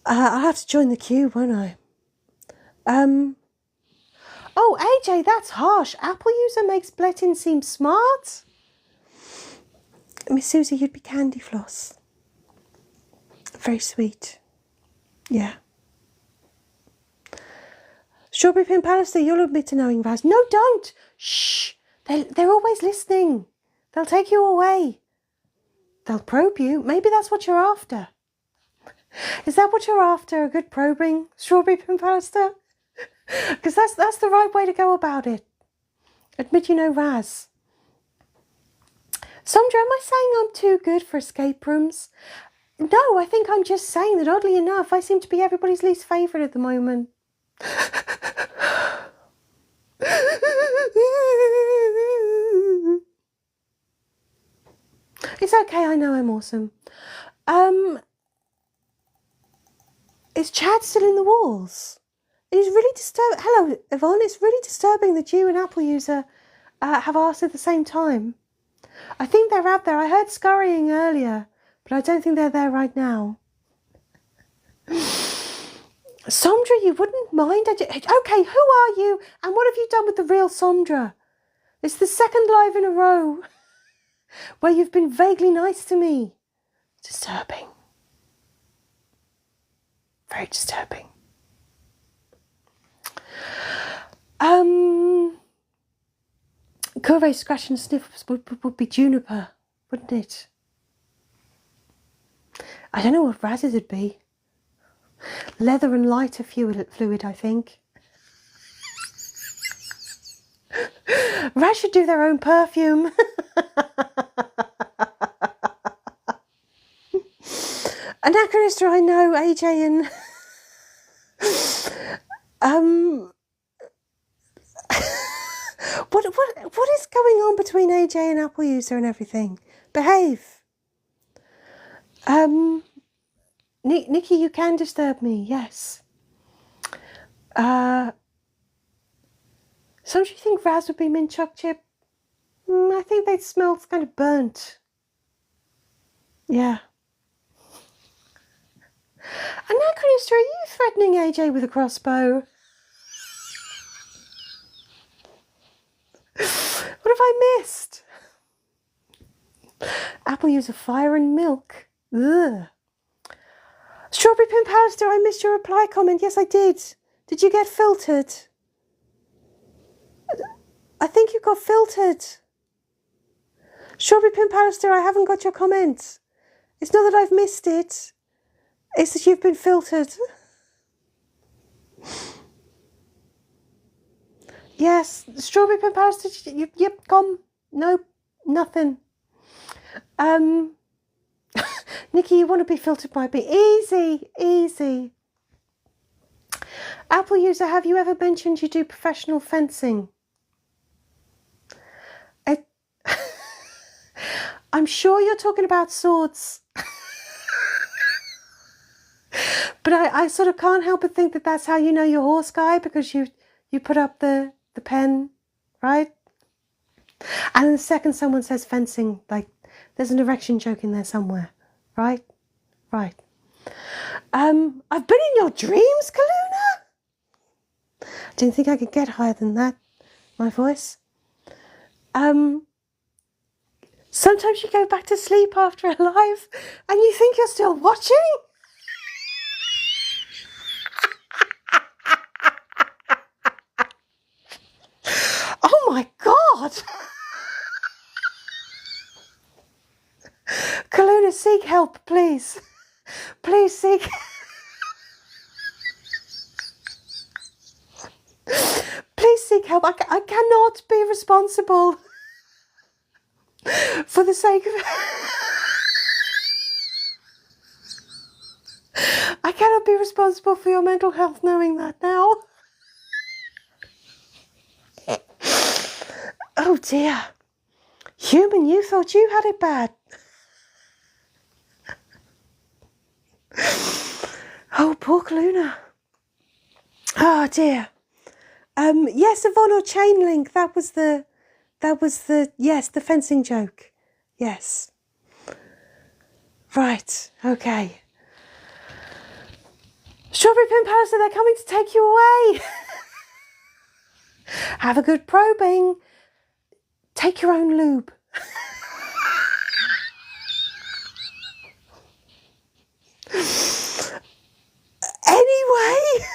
I'll have to join the queue, won't I? Oh, AJ, that's harsh. Apple user makes Blettin seem smart. Miss Susie, you'd be Candy Floss. Very sweet. Yeah. Strawberry Pin Pallister, you'll admit to knowing Raz. No, don't. Shh. They're always listening. They'll take you away. They'll probe you. Maybe that's what you're after. Is that what you're after? A good probing, Strawberry Pin Pallister? Because that's the right way to go about it. Admit you know Raz. Sandra, am I saying I'm too good for escape rooms? No, I think I'm just saying that oddly enough, I seem to be everybody's least favourite at the moment. It's okay, I know I'm awesome. Is Chad still in the walls? It's really disturbing. Hello, Yvonne. It's really disturbing that you and Apple user have asked at the same time. I think they're out there. I heard scurrying earlier, but I don't think they're there right now. Sondra, you wouldn't mind? Okay, who are you? And what have you done with the real Sondra? It's the second live in a row where you've been vaguely nice to me. Disturbing. Very disturbing. Curve scratch and sniff would be juniper, wouldn't it? I don't know what Raz's would be. Leather and lighter fluid, I think. Raz should do their own perfume. Anachronistra, I know, AJ and... What is going on between AJ and Apple user and everything? Behave. Nikki, you can disturb me, yes. So do you think Raz would be mint choc chip? I think they'd smell kind of burnt. Yeah. Anachronistra, are you threatening AJ with a crossbow? What have I missed? Apple user fire and milk. Ugh. Strawberry Pin Pallister, I missed your reply comment. Yes, I did. Did you get filtered? I think you got filtered. Strawberry Pin Pallister, I haven't got your comment. It's not that I've missed it. It's that you've been filtered. Yes, Strawberry Pin Pallister, yep, gone. Nope, nothing. Nikki, you want to be filtered by me? Easy, easy. Apple user, have you ever mentioned you do professional fencing? I'm sure you're talking about swords. But I sort of can't help but think that that's how you know your horse guy, because you put up the pen, right? And in the second someone says fencing, like there's an erection joke in there somewhere, right? Right. I've been in your dreams, Kaluna? Didn't think I could get higher than that, my voice. Sometimes you go back to sleep after a live and you think you're still watching. Oh my God. Kaluna, seek help, please. Please seek. Please seek help. I cannot be responsible for the sake of... I cannot be responsible for your mental health knowing that now. Oh dear. Human, you thought you had it bad. Oh, poor Luna. Oh dear. Yes, Yvonne or chain link. That was the yes, the fencing joke. Yes. Right. Okay. Strawberry Pin Palace, they're coming to take you away. Have a good probing. Take your own lube. Anyway.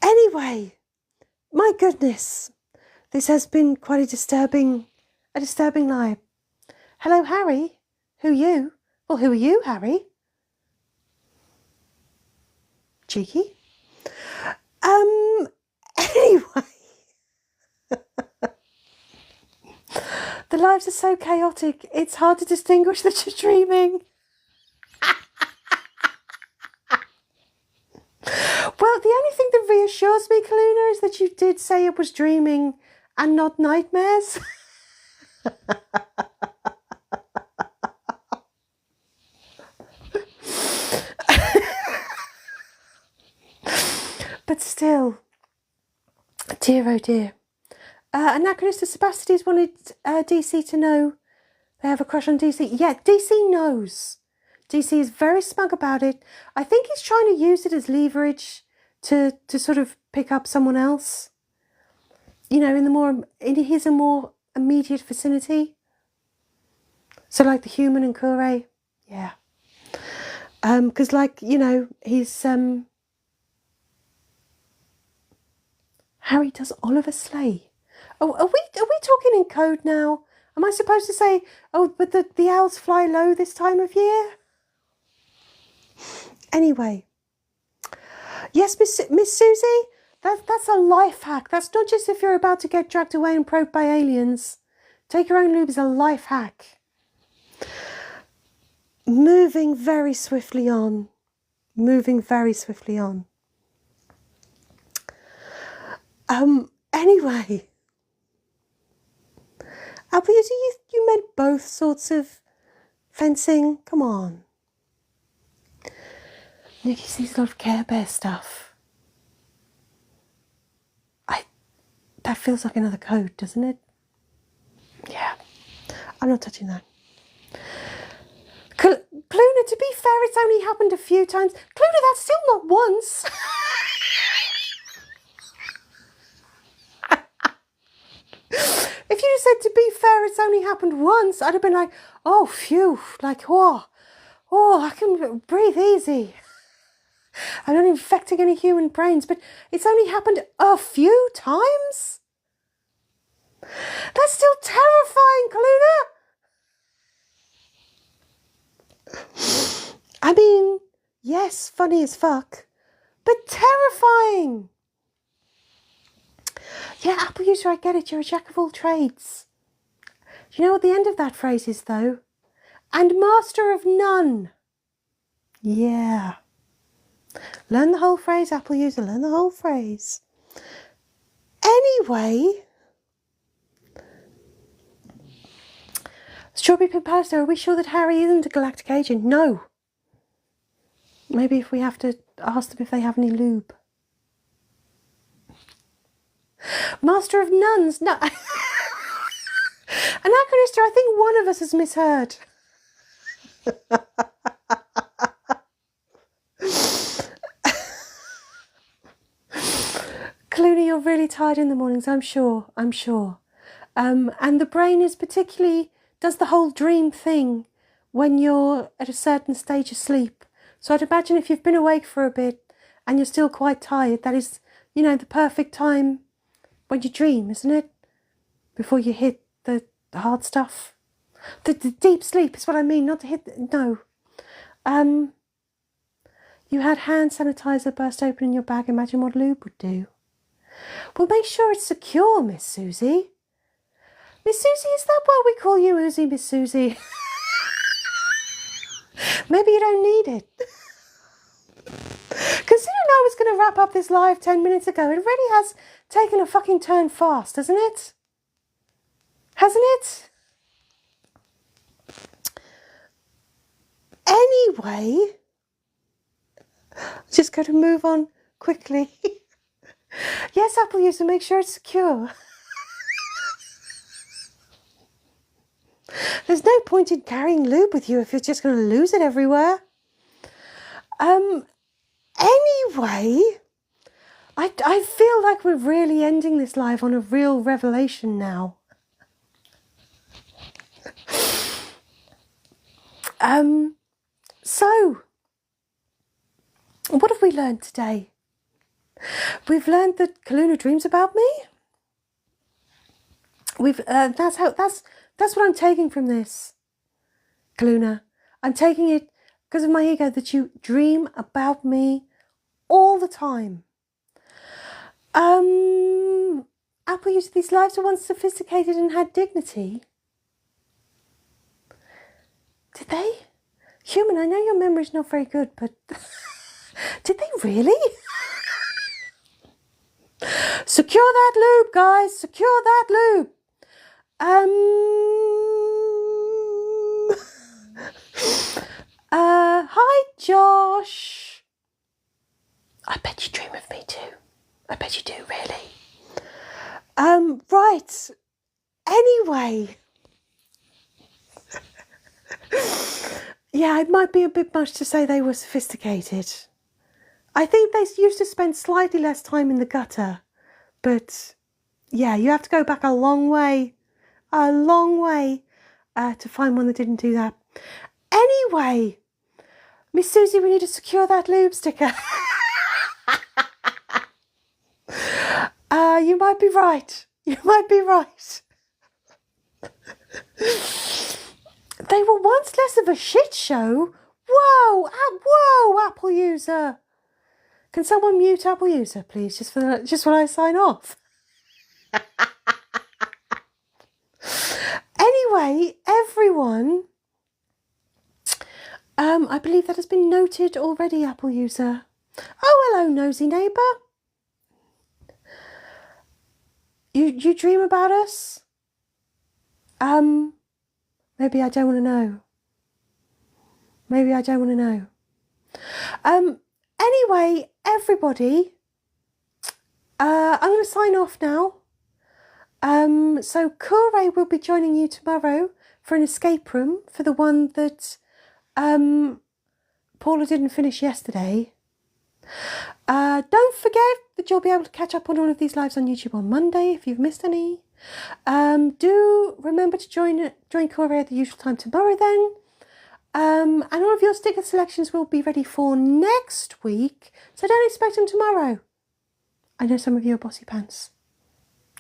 Anyway, my goodness, this has been quite a disturbing night. Hello, Harry. Who you? Well, who are you, Harry? Cheeky. Anyway. The lives are so chaotic, it's hard to distinguish that you're dreaming. Well, the only thing that reassures me, Kaluna, is that you did say it was dreaming and not nightmares. But still, dear oh dear. Anachronista Sebastides wanted DC to know they have a crush on DC. Yeah, DC knows. DC is very smug about it. I think he's trying to use it as leverage to sort of pick up someone else. You know, in his more immediate vicinity. So like the human and Kure. Yeah. Because like, you know, he's Harry does Oliver slay. Oh, are we talking in code now? Am I supposed to say, oh, but the owls fly low this time of year? Anyway. Yes, Miss Susie, that's a life hack. That's not just if you're about to get dragged away and probed by aliens. Take your own lube is a life hack. Moving very swiftly on. Anyway. Albert, you meant both sorts of fencing? Come on. Nikki sees a lot of Care Bear stuff. That feels like another code, doesn't it? Yeah. I'm not touching that. Cluna, to be fair, it's only happened a few times. Cluna, that's still not once. If you said, to be fair, it's only happened once, I'd have been like, oh, phew, like, oh, I can breathe easy. I'm not infecting any human brains, but it's only happened a few times? That's still terrifying, Kaluna. I mean, yes, funny as fuck, but terrifying. Yeah, Apple user, I get it. You're a jack of all trades. Do you know what the end of that phrase is, though? And master of none. Yeah. Learn the whole phrase, Apple user. Learn the whole phrase. Anyway. Strawberry Pin Palace, are we sure that Harry isn't a galactic agent? No. Maybe if we have to ask them if they have any lube. Master of nuns? No. Anachronistor, I think one of us has misheard. Clooney, you're really tired in the mornings, I'm sure. And the brain is particularly, does the whole dream thing when you're at a certain stage of sleep. So I'd imagine if you've been awake for a bit and you're still quite tired, that is, you know, the perfect time when you dream, isn't it? Before you hit the hard stuff. The deep sleep is what I mean, not to hit, no. You had hand sanitizer burst open in your bag. Imagine what lube would do. Well, make sure it's secure, Miss Susie. Miss Susie, is that why we call you Uzi, Miss Susie? Maybe you don't need it. Because Considering I was going to wrap up this live 10 minutes ago, it really has taken a fucking turn fast, hasn't it? Hasn't it? Anyway, just got to move on quickly. Yes, Apple user, make sure it's secure. There's no point in carrying lube with you if you're just going to lose it everywhere. Anyway, I feel like we're really ending this live on a real revelation now. So, what have we learned today? We've learned that Kaluna dreams about me. That's what I'm taking from this, Kaluna. I'm taking it because of my ego that you dream about me all the time. Apple user, these lives are once sophisticated and had dignity. Did they? Human, I know your memory's not very good, but did they really? Secure that lube, guys. Secure that lube. Hi, Josh. I bet you dream of me too. I bet you do, really. Right. Anyway. Yeah, it might be a bit much to say they were sophisticated. I think they used to spend slightly less time in the gutter. But, yeah, you have to go back a long way to find one that didn't do that. Anyway, Miss Susie, we need to secure that lube sticker. You might be right. You might be right. They were once less of a shit show. Whoa, Apple user. Can someone mute Apple user, please, just when I sign off? Anyway, everyone, I believe that has been noted already, Apple user. Oh, hello, nosy neighbour. You dream about us? Maybe I don't want to know. Maybe I don't want to know. Anyway, everybody, I'm going to sign off now. So Kure will be joining you tomorrow for an escape room for the one that Paula didn't finish yesterday. Don't forget that you'll be able to catch up on all of these lives on YouTube on Monday if you've missed any. Do remember to join Kure at the usual time tomorrow then. And all of your sticker selections will be ready for next week, so don't expect them tomorrow. I know some of you are bossy pants.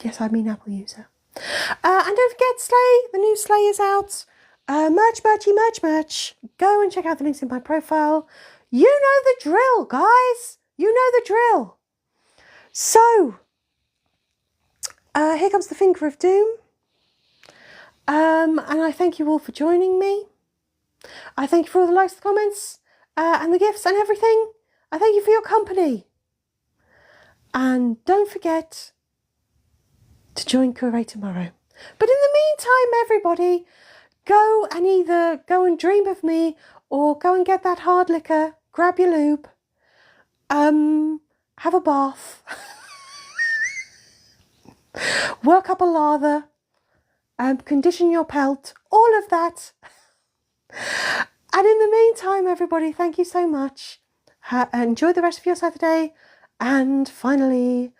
Yes, I mean Apple user. And don't forget Slay, the new Slay is out. Merch. Go and check out the links in my profile. You know the drill, guys. You know the drill. So, here comes the finger of doom. And I thank you all for joining me. I thank you for all the likes, the comments, and the gifts and everything. I thank you for your company. And don't forget to join Kure tomorrow. But in the meantime, everybody, go and dream of me, or go and get that hard liquor, grab your lube, have a bath, work up a lather, condition your pelt, all of that. And in the meantime, everybody, thank you so much. Enjoy the rest of your Saturday. And finally,